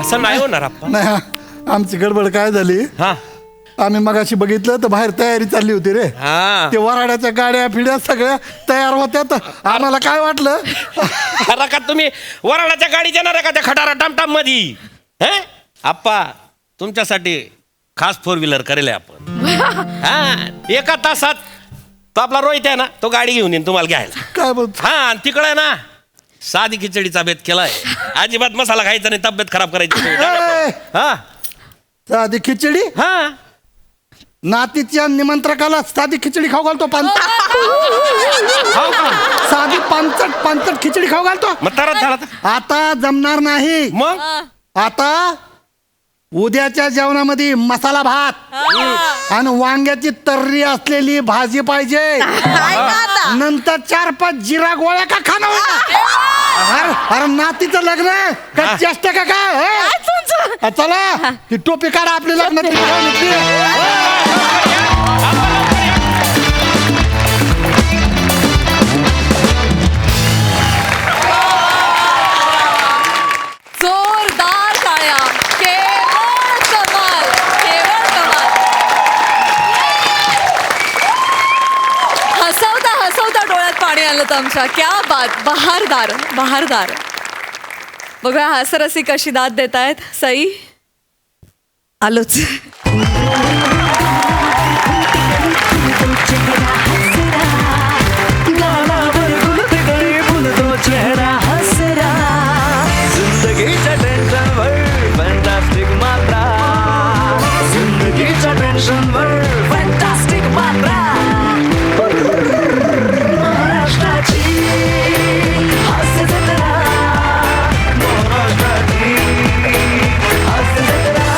असं नाही होणार आप्पा नाही हा, आमची गडबड काय झाली हा आम्ही मगाशी बघितलं तर बाहेर तयारी चालली होती रे हा ते वराड्याच्या गाड्या फिड्या सगळ्या तयार होत्या तर आम्हाला काय वाटलं खरं का तुम्ही वराडाच्या गाडी देणार आहे का त्या खटारा टमटम मध्ये हे आप्पा तुमच्यासाठी खास 4-व्हीलर करेल आपण हा एका तासात तो आपला रोहित आहे ना तो गाडी घेऊन येईन तुम्हाला घ्यायला काय बोलतो हा आणि तिकडे आहे ना साधी खिचडीचा बेत केलाय अजिबात मसाला खायचा नाही तब्येत खराब करायची ए! हा साधी खिचडी हा नातीच्या निमंत्रकाला साधी खिचडी खाऊ घालतो साधी पानचट खिचडी खाऊ घालतो मग तरच झाला आता जमणार नाही मग आता उद्याच्या जेवणामध्ये मसाला भात आणि वांग्याची तर्री असलेली भाजी पाहिजे नंतर 4-5 जिरा गोळ्या का खाणं अरे नातीचं लग्न आहे का चेष्टा का काय चला ती टोपी काढा आपली लग्न जोरदार टाळ्या केवळ कमाल केवळ कमाल हसवता हसवता डोळ्यात पाणी आलं तर आमच्या क्या बात बहारदार बहारदार बघूया हास्यरसी कशी दाद देत आहेत सई आलोच जिंदगीच्या टेन्शनवर फॅन्टास्टिक मात्रा जिंदगीच्या टेन्शनवर फॅन्टास्टिक मात्रा महाराष्ट्राची हास्य जत्रा महाराष्ट्राची हास्य जत्रा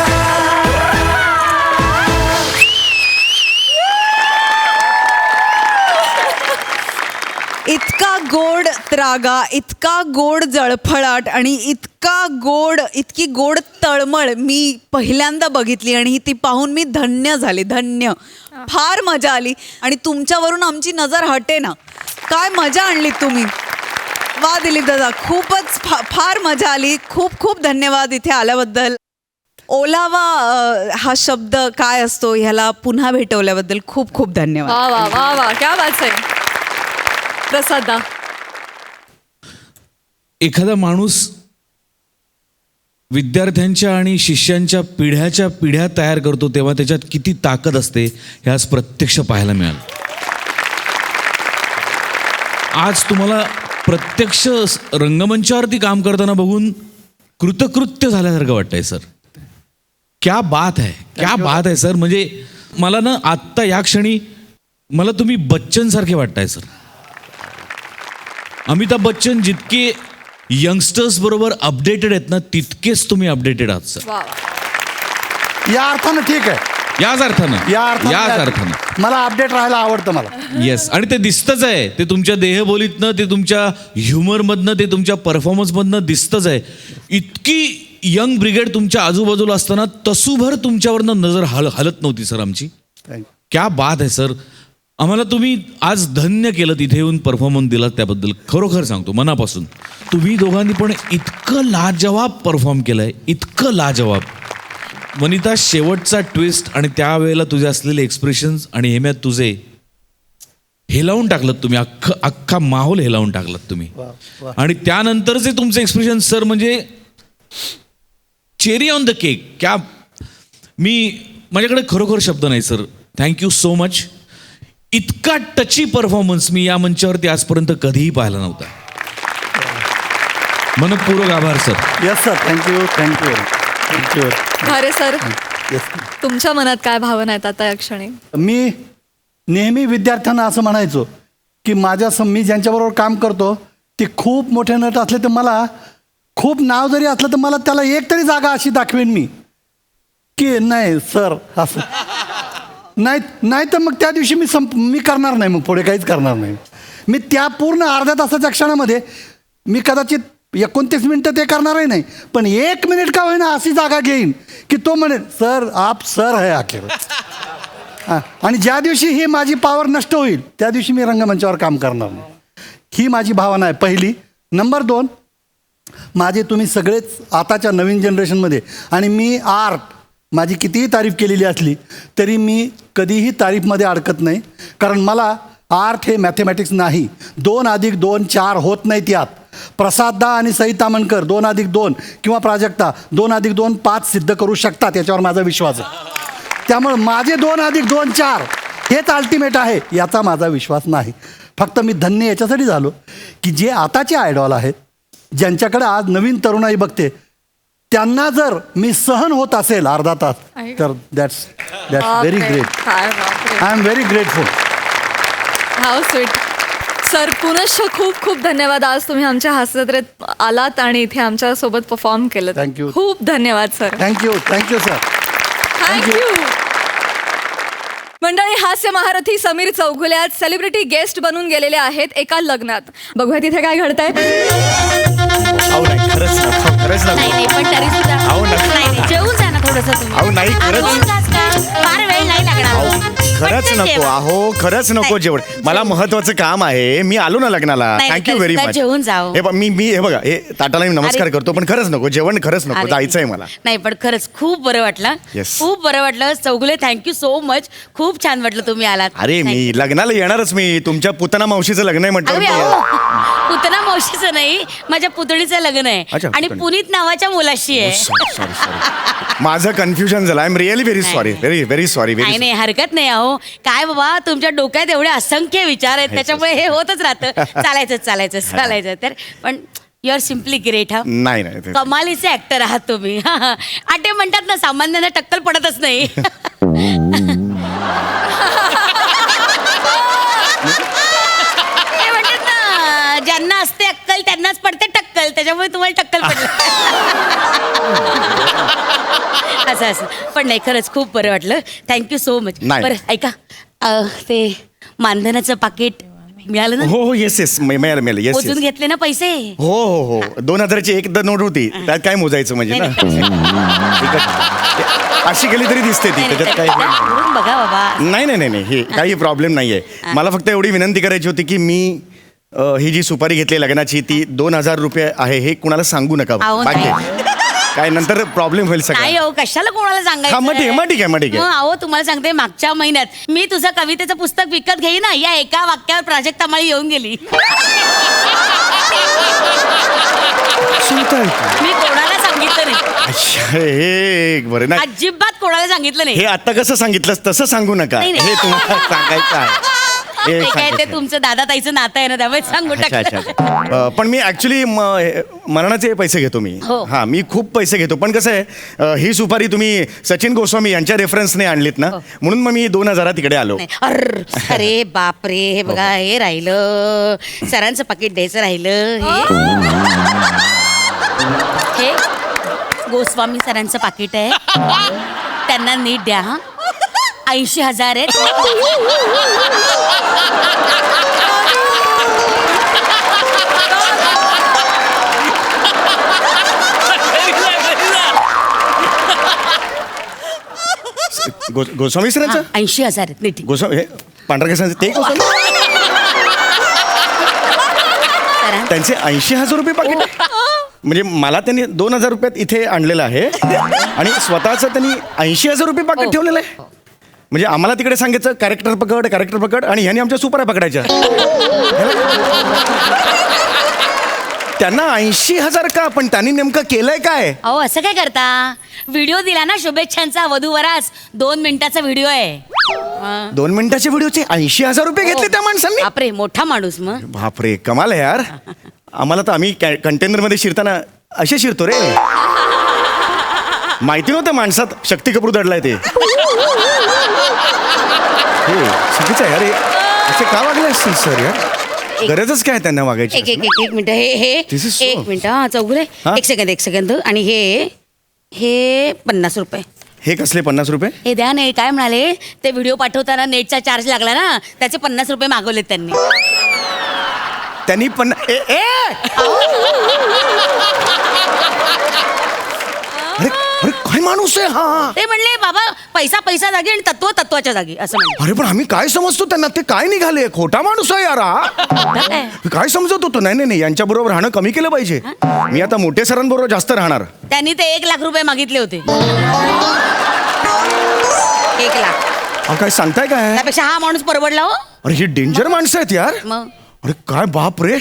इतका गोड त्रागा इतका गोड जळफळाट आणि इतकी गोड तळमळ मी पहिल्यांदा बघितली आणि ती पाहून मी धन्य झाले धन्य फार मजा आली आणि तुमच्यावरून आमची नजर हटे ना काय मजा आणली तुम्ही वा दिलीप दादा खूपच फार मजा आली खूप खूप धन्यवाद इथे आल्याबद्दल ओलावा हा शब्द काय असतो ह्याला पुन्हा भेटवल्याबद्दल खूप खूप धन्यवाद वा वा वा वा क्या बात सई प्रसादा एखादा माणूस विद्यार्थ्यांच्या आणि शिष्यांच्या पिढ्याच्या पिढ्या तयार करतो तेव्हा त्याच्यात किती ताकद असते हे आज प्रत्यक्ष पाहायला मिळालं आज तुम्हाला प्रत्यक्ष रंगमंचावरती काम करताना बघून कृतकृत्य झाल्यासारखं वाटतंय सर क्या बात आहे क्या बात आहे सर म्हणजे मला ना आत्ता या क्षणी मला तुम्ही बच्चन सारखे वाटताय सर. अमिताभ बच्चन जितके यंगस्टर्स बरोबर अपडेटेड आहेत ना, तितकेच तुम्ही अपडेटेड आहात सर. वा या अर्थानं ठीक आहे. याच अर्थानं याच अर्थानं मला अपडेट राहायला आवडतं मला. येस. आणि ते दिसतंच आहे. ते तुमच्या देहबोलीतनं, ते तुमच्या ह्युमरमधनं, ते तुमच्या परफॉर्मन्समधनं दिसतंच आहे. इतकी यंग ब्रिगेड तुमच्या आजूबाजूला असताना तसूभर तुमच्यावरनं नजर हलत नव्हती सर आमची. क्या बात आहे सर. आम्हाला तुम्ही आज धन्य केलं तिथे येऊन परफॉर्मन्स दिलात, त्याबद्दल खरोखर सांगतो मनापासून. तुम्ही दोघांनी पण इतकं लाजवाब परफॉर्म केलंय, इतकं लाजवाब. वनिता, शेवटचा ट्विस्ट आणि त्यावेळेला तुझे असलेले एक्सप्रेशन्स आणि हेम्यात तुझे हेलावून टाकलं तुम्ही. अख्खा माहोल हेलावून टाकलात तुम्ही. आणि त्यानंतरचे तुमचे एक्सप्रेशन सर म्हणजे चेरी ऑन द केक. क्या माझ्याकडे खरोखर शब्द नाही सर. Thank you so much. इतका टची परफॉर्मन्स मी या मंचावरती आजपर्यंत कधीही पाहिला नव्हता. मनपूर्वक आभार sir. Yes sir. Thank you thank you thank you. भारे सर, येस. तुमच्या मनात काय भावना आहेत आता या क्षणी? मी नेहमी विद्यार्थ्यांना असं म्हणायचो की मी ज्यांच्याबरोबर काम करतो ते खूप मोठे नट असले तर मला खूप नाव जरी असलं तर मला त्याला एक तरी जागा अशी दाखवेन मी की नाही सर असं नाही तर मग त्या दिवशी मी करणार नाही, मग पुढे काहीच करणार नाही. मी त्या पूर्ण अर्ध्या तासाच्या क्षणामध्ये मी कदाचित 29 मिनिटं ते करणारही नाही, पण 1 मिनिट का होईना अशी जागा घेईन की तो म्हणेल सर आप सर आहे अखेर. आणि ज्या दिवशी ही माझी पॉवर नष्ट होईल त्या दिवशी मी रंगमंचावर काम करणार नाही. ही माझी भावना आहे पहिली. नंबर 2, माझे तुम्ही सगळेच आताच्या नवीन जनरेशनमध्ये, आणि मी माझी कितीही तारीफ केलेली असली तरी मी कधीही तारीफमध्ये अडकत नाही, कारण मला आर्ट हे मॅथमॅटिक्स नाही. 2 + 2 4 होत नाहीत यात. प्रसाददा आणि सई तामणकर 2 + 2 किंवा प्राजक्ता 2 + 2 5 सिद्ध करू शकतात, याच्यावर माझा विश्वास आहे. त्यामुळे माझे 2 + 2 4 हेच अल्टिमेट आहे याचा माझा विश्वास नाही. फक्त मी धन्य याच्यासाठी झालो की जे आताचे आयडॉल आहेत, ज्यांच्याकडे आज नवीन तरुणाई बघते, त्यांना जर मी सहन होत असेल अर्धा तास तर that's very great. I am very grateful. How sweet. Sir, पुनश्च खूप खूप धन्यवाद. आज तुम्ही आमच्या हास्यजत्रेत आलात आणि इथे आमच्या सोबत परफॉर्म केलं. थँक्यू. खूप धन्यवाद सर. Thank you sir. थँक्यू. मंडळी, हास्य महारथी समीर चौगुले आज सेलिब्रिटी गेस्ट बनून गेलेले आहेत एका लग्नात. बघूया तिथे काय घडतंय. नाही पण तरी सुद्धा नाही, जेवून जा ना थोडंसं तुम्ही. नाही फार वेळ नाही लागणार. खरंच नको. खरंच नको जेवण. मला महत्वाचं काम आहे. मी आलो ना लग्नाला. Thank you very much. जेवून जाओ. हे बघा, हे ताटाला मी नमस्कार करतो, पण खरंच नको जेवण. खरंच नको. जायचंय मला. नाही पण खरंच खूप बरं वाटलं. Yes. खूप बरं वाटलं. Chougule, thank you so much. खूप छान वाटलं तुम्ही आलात. अरे मी लग्नाला येणारच. मी तुमच्या पुतना मावशीचं लग्न आहे म्हटलं. पुतना मावशीचं नाही, माझ्या पुतणीचं लग्न आहे. अच्छा, आणि पुतणी. पुनीत नावाच्या मुलाशी आहे. सॉरी. माझं कन्फ्युजन झालं. I am really very sorry. Very sorry. नाही हरकत नाही. अहो काय बाबा, तुमच्या डोक्यात एवढे असंख्य विचार आहेत, त्याच्यामुळे हे होतच राहतं. चालायचं. तर पण यू आर सिम्पली ग्रेट. हा नाही कमालीचे ऍक्टर आहात तुम्ही. आटे म्हणतात ना, सामान्यांना टक्कल पडतच नाही. ते म्हणतात ना, ज्यांना असते अक्कल त्यांनाच पडते टक्कल, त्याच्यामुळे तुम्हाला टक्कल पडलं. असं पण नाही, खरंच खूप बरं वाटलं. Thank you so much. बरं ऐका, ते मानधनाचं पाकिट मिळालं ना? हो येस मिळालं. येस मोजून घेतले ना पैसे? हो 2000ची एक नोट होती. त्यात काय मोजायचं म्हणजे ना. अशी गेली तरी दिसते ती. त्याच्यात काय बघा बाबा. नाही हे काही प्रॉब्लेम नाहीये. मला फक्त एवढी विनंती करायची होती की मी ही जी सुपारी घेतली लग्नाची ती 2000 रुपये आहे हे कुणाला सांगू नका. काय नंतर प्रॉब्लेम होईल सगळं. नाही कशाला कोणाला सांगायचं. मग ठीक आहे. अहो तुम्हाला सांगते, मागच्या महिन्यात मी तुझं कवितेचं पुस्तक विकत घेई ना, या एका वाक्यावर प्राजक्ता माळी येऊन गेली. मी कोणाला सांगितलं नाही. हे बरं ना, अजिबात कोणाला सांगितलं नाही. हे आता कसं सांगितलं तसं सांगू नका. हे तुम्हाला सांगायचं आहे. हे ते काय ते सांगितलं. तुमचं दादा ताईचं नातं आहे ना त्यामुळे सांगू अच्छा अच्छा टाकलं अच्छा पण मी ऍक्च्युली मरणाचे पैसे घेतो मी हो. हा मी खूप पैसे घेतो पण कसं आहे ही सुपारी तुम्ही सचिन गोस्वामी यांच्या रेफरन्सने आणलीत ना म्हणून मग मी 2000 तिकडे आलो नाही. अरे बापरे हे बघा हे राहिलं सरांचं पाकिट द्यायचं राहिलं हे गोस्वामी सरांचं पाकिट आहे त्यांना नीट द्या हा 80,000 आहेत गोस्वामी सरांचं 80,000 आहेत नीट गोस्वामी हे पांढऱ्या केसांचे ते गोस्वामी सरां- त्यांचे 80,000 रुपये पाकिट आहे? म्हणजे मला त्यांनी 2,000 रुपयात इथे आणलेलं आहे आणि स्वतःचं त्यांनी 80,000 रुपये पाकिट ठेवलेलं आहे म्हणजे आम्हाला तिकडे सांगायचं कॅरेक्टर पकड आणि ह्याने आमच्या सुपाऱ्या पकडायच्या त्यांना 80,000 का पण त्यांनी नेमकं केलंय काय अहो असं काय करता व्हिडिओ दिला ना शुभेच्छांचा वधूवरास 2 मिनिटाचा व्हिडिओ आहे 2 मिनिटाच्या व्हिडिओचे 80,000 रुपये घेतले त्या माणसांनी बापरे मोठा माणूस मग बापरे कमाल आहे यार आम्हाला तर आम्ही कंटेनरमध्ये शिरताना असे शिरतो रे माहिती नव्हतं माणसात शक्ती कपूर दडलाय ते हे चुकीचं आहे अरे असे का वागले असतील सर यार गरजच काय त्यांना वागायची एक मिनिट हे This is so. एक मिनिट हा चौगुले हा? एक सेकंद आणि हे 50 रुपये हे कसले 50 रुपये हे द्या नाही काय म्हणाले ते व्हिडिओ पाठवताना नेटचा चार्ज लागला ना त्याचे 50 रुपये मागवलेत त्यांनी त्यांनी पण अरे अरे काय माणूस आहे हा ते म्हणले बाबा पैसा जागी आणि तत्व तत्वाच्या जागी असं म्हणले अरे पण आम्ही काय समजतो त्यांना ते काय निघाले खोटा माणूस आहे यार हा काय? मी काय समजत होतो नाही यांच्या बरोबर राहणं कमी केलं पाहिजे मी आता मोठे सरांबरोबर जास्त राहणार त्यांनी ते 1 लाख रुपये मागितले होते 1 लाख अहो काय सांगताय काय त्यापेक्षा हा माणूस परवडला हो अरे ही डेंजर माणसं आहेत यार मग अरे काय बाप रे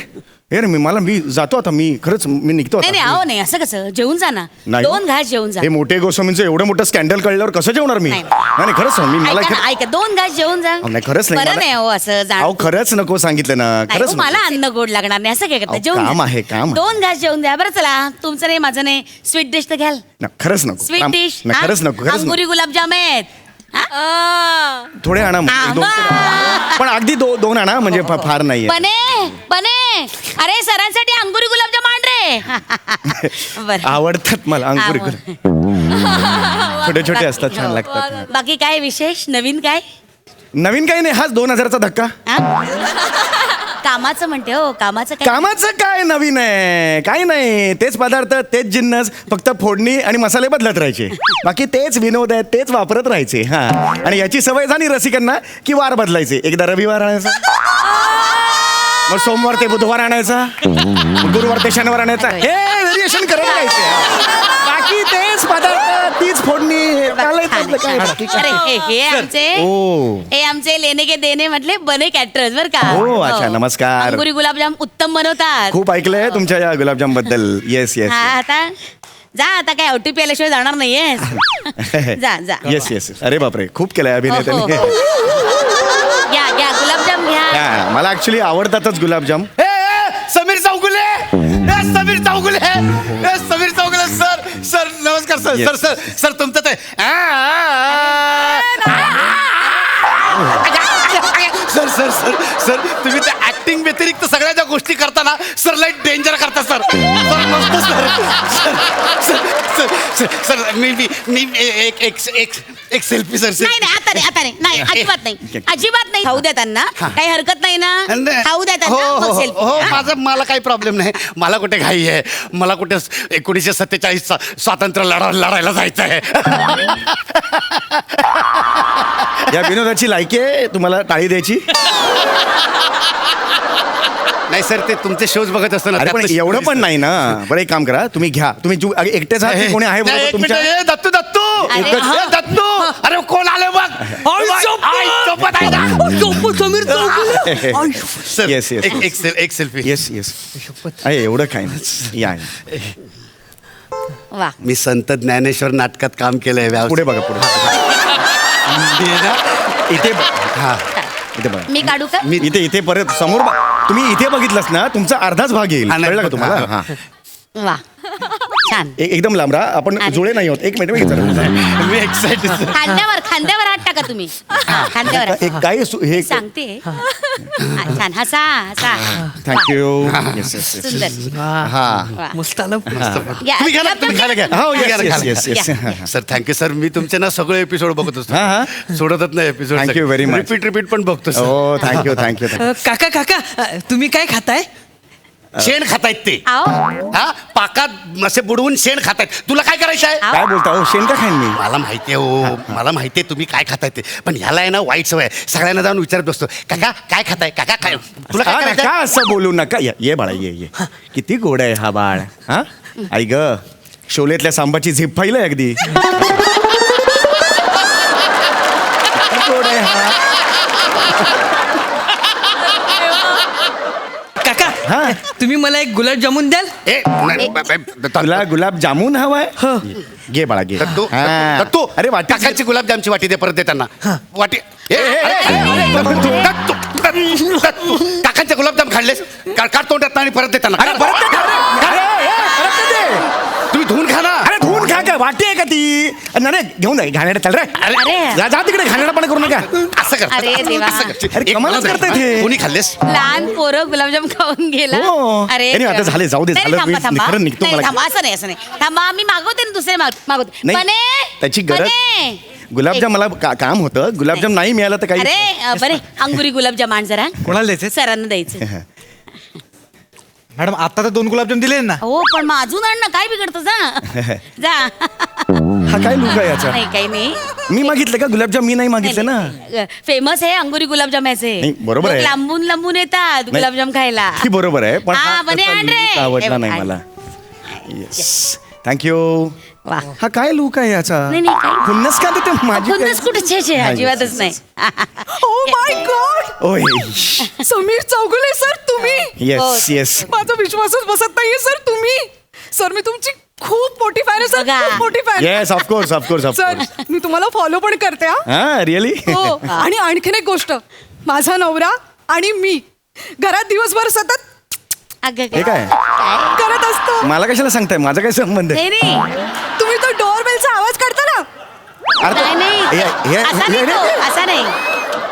यार मी जातो आता मी खरंच मी निघतो नाही आता. अहो नाही असं कसं जेवून जा ना नाही. 2 घास जेवून जा हे मोठे गोस्वामींचं एवढं मोठं स्कॅन्डल कळल्यावर कसं जेवणार मी नाही. नाही खरंच मी मला ऐका ना, ऐका 2 घास जेवून जा अहो, नाही खरंच नाही बरं मला- नाही हो असं जा अहो खरंच नको सांगितलं ना नाही खरंच हो, मला अन्न गोड लागणार नाही असं काय करता अहो, जेवून काम जा. आहे, काम आहे. 2 घास जेवून द्या बरं चला तुमचं नाही माझं नाही स्वीट डिश तर घ्याल खरंच नको स्वीट डिश नाही, खरंच नको खरंच अंगुरी गुलाबजाम आहेत नको थोडे आणा मग, आ, 2 पण अगदी 2 आणा म्हणजे फार नाहीये बने अरे सरांसाठी अंगुरी गुलाबजाम आण रे बरं आवडतात मला अंकुरी छोटे छोटे असतात छान लागतात बाकी काय विशेष नवीन काय नवीन काही नाही हाच 2000चा धक्का हा? कामाचं म्हणते हो कामाचं काय कामाचं काय नवीन आहे काही नाही तेच पदार्थ तेच जिन्नस फक्त फोडणी आणि मसाले बदलत राहायचे बाकी तेच विनोद आहेत तेच वापरत राहायचे हा आणि याची सवय झाली रसिकांना की वार बदलायचे एकदा रविवार आणायचा मग सोमवार ते बुधवार आणायचा मग गुरुवार ते शनिवार आणायचा हे व्हेरिएशन करत राहायचे बाकी तेच पदार्थ तीच फोडणी मला याच्यातलं काय बाकी काय? अरे हे आमचे लेने के देणे म्हटले बने कॅटरर्स बर का ओ, अच्छा, नमस्कार. अंगुरी गुलाबजाम उत्तम बनवतात खूप ऐकलंय तुमच्या या गुलाबजाम बद्दल येस येस हा आता जा आता काय OTP आल्याशिवाय जाणार नाहीये जा जा येस अरे बापरे खूप केलंय अभिनेत्याने घ्या घ्या गुलाबजाम घ्या हा, मला ऍक्च्युली आवडतातच गुलाबजाम समीर चौगुले समीर चौगुले समीर चौगुले सर नमस्कार सर Yes. सर तुमचं ते सर तुम्ही त्या ऍक्टिंग व्यतिरिक्त सगळ्या ज्या गोष्टी करता ना सर लाईट डेंजर करता सर मस्त सर मी एक सेल्फी सर नाही आता नाही अजिबात नाही खाऊ द्या त्यांना काही हरकत नाही ना खाऊ द्या त्यांना मग selfie. मला काही प्रॉब्लेम नाही मला कुठे घाई आहे मला कुठे 1947 स्वातंत्र्य लढायला जायचं आहे या विनोदाची लायकी आहे तुम्हाला टाळी द्यायची नाही सर ते तुमचे शोज बघत असतो ना अरे पण त्यातलं एवढं पण stories. नाही ना बरं एक काम करा तुम्ही घ्या तुम्ही एकटेच आहात की कोणी आहे नाही, बरोबर एक मिनिट, तुमच्या ए, दत्तू अरे, एकच- हा. ए, दत्तू अरे कोण आले बघ आई, चोपत आहे ना. Sir, Yes, yes. एक सेल्फी येस अरे एवढं काय नाही या वा मी संत ज्ञानेश्वर नाटकात काम केलंय पुढे बघा पुढे इथे हा इथे बघा मी काढू का मी इथे परत समोर तुम्ही इथे बघितलंस ना तुमचा अर्धाच भाग येईल कळलं का तुम्हाला हा वा छान एकदम लांब राहा आपण जुळे नाही होत एक मिनिट मी एक्साइटेड खांद्यावर हात टाका तुम्ही खांद्यावर एक काय हे सांगते छान हसा हसा थँक्यू सुंदर हा मस्त आलं या, तुम्ही घ्या ना, तुम्ही घ्या ना, घ्या. हो येस सर थँक्यू सर मी तुमचे ना सगळे एपिसोड बघत असतो सोडतच नाही episode Thank you very much. Repeat पण बघतो sir. हो थँक्यू काका काका तुम्ही काय खाताय शेण खातायत ते आओ हा पाकात असे बुडवून शेण खातायत तुला काय करायचं आहे काय बोलता हो शेण का खाईन मी मला माहिती आहे हो मला माहिती आहे तुम्ही काय खाताय ते पण ह्याला आहे ना वाईट सवय आहे. सगळ्यांना जाऊन विचारत बसतो काका काय खाताय काका काय तुला काय करायचं का आहे? असं बोलू नका ये बाळा ये किती गोड आहे हा बाळ हा आई ग शोलेतल्या सांबाची झीप पाहिलंय अगदी किती गोड आहे हा काका हा तुम्ही मला एक गुलाबजामुन द्याल ए, नाही, तुला गुलाब जामुन हवाय घे बाळा घे दत्तू, हा. दत्तू, अरे वाटी काकाची गुलाबजामची वाटी दे परत देताना वाटी ए, दत्तू, काकांचे गुलाबजाम खाल्लेस काढ तोंडात आणि परत देताना अरे परत दे, परत दे. तुम्ही धुवून खा ना अरे धुवून खा काय वाटी आहे का ती नाही घेऊन जा घाणेरडा चल रे अरे. जा तिकडे घाणेरडा करू नका असं कर अरे देवा. अरे कमालच करताय ते कोणी खाल्लेस लहान पोरं गुलाबजाम खाऊन गेला हो. अरे नाही, आता झाले, जाऊ दे, नाही, झालं, थांबा, मी थांबा. खरं निघतो नाही, मला. थांबा, असं नाही थांबा मी मागवते ना दुसरे मागवते नाही, बने, त्याची गरज बने. गुलाबजाम मला काम होतं गुलाबजाम नाही मिळालं तर काही अरे बरे अंगुरी गुलाबजाम आण जरा कोणाला द्यायचे सरांना द्यायचं मॅडम आता तर 2 गुलाबजाम दिले ना हो पण मग अजून आण ना काय बिघडतं जा जा हा काय लुक आहे याचा नाही काही नाही मी मागितलं का गुलाबजाम मी नाही मागितले ना फेमस आहे अंगुरी गुलाबजाम याचे नाही, बरोबर आहे. लोक लांबून लांबून येतात गुलाबजाम खायला ती बरोबर आहे पण हा, हा बने त्याचा आण रे. look आवडला हे नाही बघ, मला येस थँक्यू वा हा काय लुक आहे याचा नाही, नाही, काही- खुन्नस का देते माझी काय? खुन्नस कुठे छे छे हा, अजिबातच yes, नाही ओ माय गॉड ओय समीर चौगुले सर तुम्ही येस येस माझा विश्वासच बसत नाहीये सर तुम्ही सर मी तुमची खूप मोठी फॅन आहे सर बघा. खूप मोठी fan yes of course of course sir मी तुम्हाला फॉलो पण करते हा. हा रिअली हो आणि आणखीन एक गोष्ट माझा नवरा आणि मी घरात दिवसभर सतत हे काय करत असतो मला कशाला सांगताय माझा काय संबंध आहे नाही नाही तुम्ही तो डोअरबेलचा आवाज काढता ना अरे तो- नाही हे- असा नाही हे- तो, असा नाही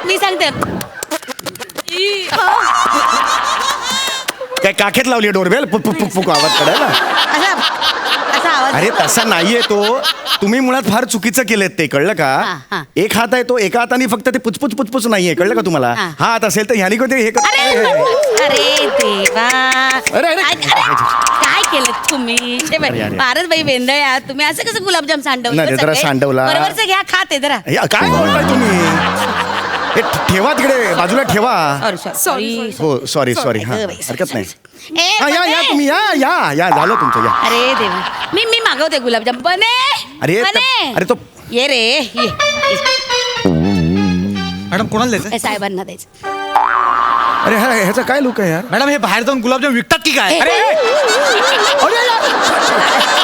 मी सांगते काय काखेत लावली डोरबेल फुक आवाज काढायला असा असा आवाज अरे तसा नाहीये तो तुम्ही मुळात फार चुकीचं केलेत ते कळलं हा, का हा. एक हात आहे तो एका हाताने फक्त ते पुचपुच पुचपुच नाहीये कळलं का तुम्हाला हा. हा हात असेल तर ह्यानी कोणते हे अरे अरे देवा अरे, अरे. काय केलं तुम्ही हे बघ, अरे, अरे. भारत बाई वेंदळ्या तुम्ही असं कसं गुलाबजाम सांडवलं नाही, जरा सांडवला. बरोबरच घ्या खाते जरा काय बोलताय तुम्ही हे ठेवा तिकडे बाजूला ठेवा सॉरी हो सॉरी हा अगं बाई, हरकत नाही ए, हा या बने. तुम्ही या झालं तुमचं या अरे देवा मी मागवते गुलाबजाम बने अरे बने. अरे तो ये रे ये मॅडम कोणाला द्यायचं हे साहेबांना द्यायचं अरे ह्याचा काय लुक आहे यार मॅडम हे बाहेर जाऊन गुलाबजाम विकतात की काय अरे अरे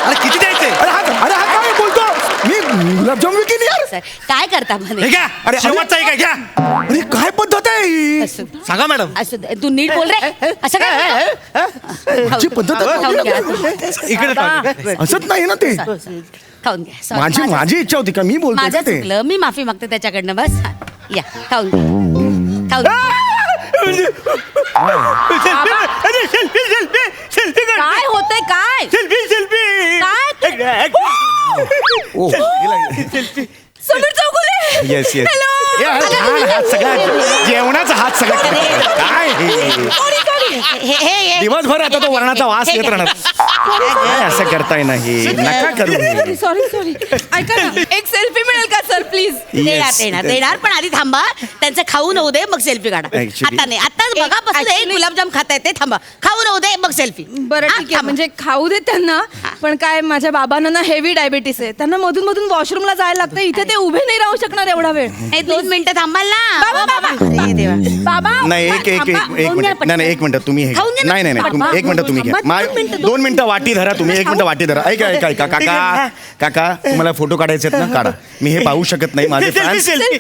अरे किती द्यायचे अरे हा काय बोलतो मी गुलाबजाम विकेन यार सर काय करता म्हणे हे घ्या अरे, शेवटचा एक आहे घ्या अरे काय पद्धत आहे ही? असू दे. सांगा मॅडम असू दे. तू नीट बोल रे असं काय ह्याची पद्धत आहे. खाऊन घ्या. इकडे टाका. असंच नाही ना ते खाऊन घ्या Sorry. माझी इच्छा होती का मी बोलतो माझं का ते चुकलं मी माफी मागते त्याच्याकडनं बस हा. या खाऊन घ्या. खाऊन घ्या. काय होतंय काय काय ओ Sameer Chougule yes yes Hello. हात सगळा जेवणाचा हात सगळा काय हे दिवसभर आता तो वर्णाचा वास येत राहणार काय असं करताय नाही नका करू हे. सॉरी ऐका ना एक सेल्फी मिळेल का सर प्लीज देणार पण आधी थांबा त्यांचं खाऊ नऊ दे मग सेल्फी काढा Actually- आता नाही आताच बघा बसून गुलाबजाम खाता येते थांबा खाऊ नऊ दे मग सेल्फी बरं ठीक आहे म्हणजे खाऊ दे त्यांना पण काय माझ्या बाबांना ना हेवी डायबिटीस आहे, त्यांना मधून मधून वॉशरूमला जायला लागतं, इथे ते उभे नाही राहू शकणार एवढा वेळ. 2 मिनिटं थांबाल ना बाबा बाबा बाबा नाही एक मिनिट नाही एक मिनिट तुम्ही हे नाही नाही नाही एक मिनिट तुम्ही घ्या 2 मिनिटं वाटी धरा तुम्ही 1 मिनिट वाटी धरा ऐका काका तुम्हाला फोटो काढायचे आहेत ना काढा मी हे पाहू शकत नाही माझे फॅन्स सेल्फी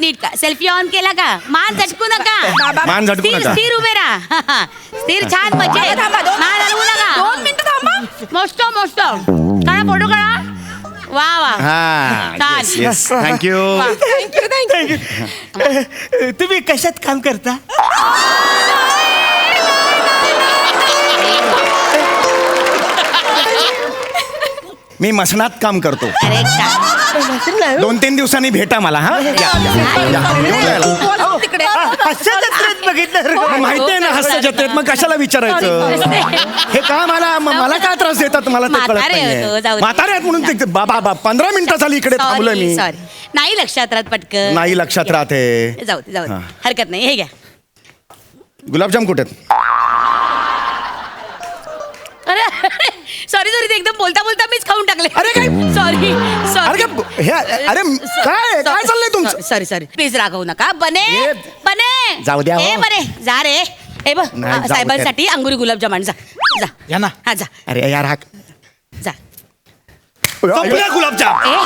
नीट सेल्फी ऑन केला का मान झटकू नका मान झटकू नका. स्थिर उभे राहा स्थिर छान मजे मान हलवू नका 2 मिनिटं थांबा. मस्त काढा फोटो काढा वा वा हा छान. Thank you thank you. तुम्ही कशात काम करता? मी मसनात काम करतो अरे काय 2-3 दिवसांनी भेटा मला हा तिकडे हास्य जत्रेत बघितलं. माहिती आहे ना हास्य जत्रेत मग कशाला विचारायचं हे का मला काय त्रास देतात मला ते कळत म्हातारे होतो, नाहीये. जाऊ दे. म्हातारे आहेत म्हणून ते बाबा 15 मिनिटं झाली इकडे थांबलोय मी सॉरी नाही लक्षात राहत पटकन नाही लक्षात राहते जाऊ दे हा. हरकत नाही हे घ्या गुलाबजाम कुठे आहेत? अरे सॉरी ते एकदम बोलता बोलता मीच खाऊन टाकले अरे काय? सॉरी अरे अरे काय चाललंय तुमचं सॉरी प्लीज रागवू नका बने जाऊ द्या, ए हो. बने जा रे हे बघ नाही, जाऊ द्या. साहेबांसाठी अंगुरी गुलाबजाम आण जा या ना. हा जा अरे यार हा जा संपले गुलाबजाम ए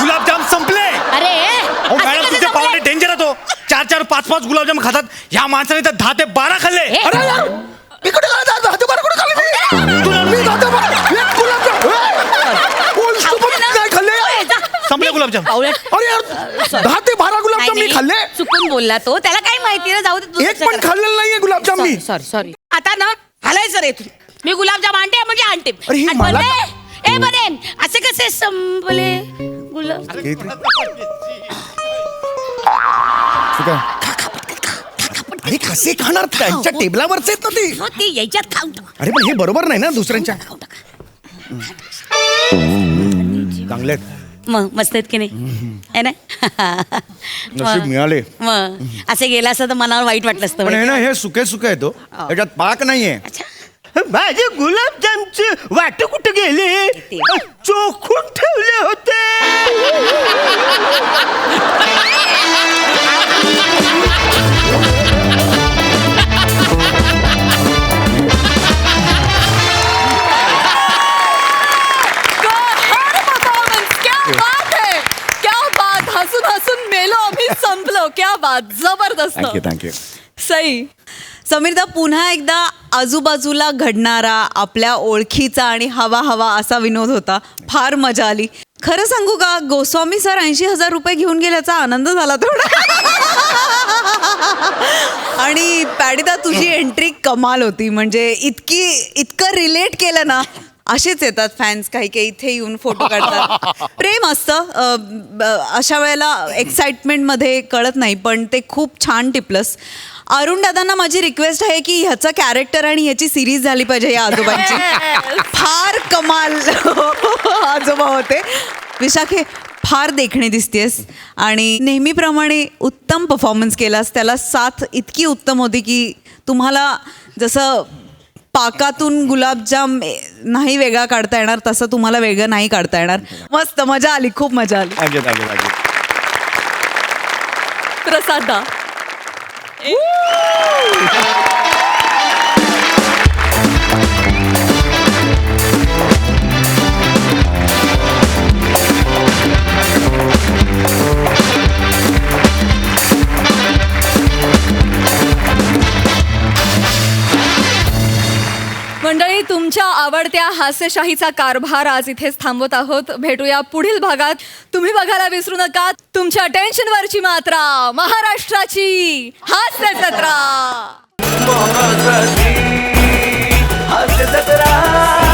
गुलाबजाम संपले. अरे अहो असं मॅडम कसं तुझे संपलं? पाहुणे डेंजर होतो 4-4, 5-5 गुलाबजाम खातात ह्या माणसाने तर 10 ते 12 खाल्ले. ए, अरे यार मी कुठे जातो बरं कुठे खाल्लं मी जातो एक गुलाबजाम नाही खाल्ले संपले गुलाबजाम. अरे यार 10 ते 12 गुलाबजाम मी नाही, खाल्ले चुकून बोलला तो त्याला काय माहिती ना जाऊ दे तू एक पण खाल्लेलं नाहीये गुलाबजाम मी सॉरी आता ना हलायचं रे तू मी गुलाबजाम आणते म्हणजे आणते अरे ही आणि मला- बने, ए बने असे कसे संपले गुलाब अरे कसे खाणार त्यांच्या टेबलावरच आहेत ना ते हो, ते याच्यात खाऊन टाक. अरे पण हे बरोबर नाही ना दुसऱ्यांच्या चांगले मग मस्त आहेत की नाही आहे ना नशीब मिळाले मग असे गेला असं तर मनावर वाईट वाटलं असतं पण हे ना माहिती हे सुके सुके आहे तो त्याच्यात पाक नाहीये अच्छा. माझे गुलाबजामचे वाट कुठे गेले? चोखून ठेवले होते. क्या बात हसून हसून मेलो आम्ही संपलो क्या बात जबरदस्त थँक्यू सई समीरदा पुन्हा एकदा आजूबाजूला घडणारा आपल्या ओळखीचा आणि हवा हवा असा विनोद होता फार मजा आली खरं सांगू का गोस्वामी सर 80,000 रुपये घेऊन गेल्याचा आनंद झाला थोडा आणि पॅडिदा तुझी एंट्री कमाल होती म्हणजे इतकं रिलेट केलं ना असेच येतात फॅन्स काही काही इथे येऊन फोटो काढतात प्रेम असतं अशा वेळेला एक्साइटमेंटमध्ये कळत नाही पण ते खूप छान टिपलंस अरुण दादांना माझी रिक्वेस्ट आहे की ह्याचं कॅरेक्टर आणि ह्याची सिरीज झाली पाहिजे या आजोबांची फार कमाल आजोबा होते विशाखे फार देखणे दिसतेस आणि नेहमीप्रमाणे उत्तम परफॉर्मन्स केलास त्याला साथ इतकी उत्तम होती की तुम्हाला जसं पाकातून गुलाबजाम नाही वेगळा काढता येणार तसं तुम्हाला वेगळं नाही काढता येणार मस्त मजा आली खूप मजा आली प्रसादा मंडळी तुमच्या आवडत्या हास्यशाहीचा कारभार आज इथेच थांबवत आहोत भेटूया पुढील भागात तुम्ही बघायला विसरू नका तुमच्या टेन्शनवरची मात्रा महाराष्ट्राची हास्य जत्रा हास्य जत्रा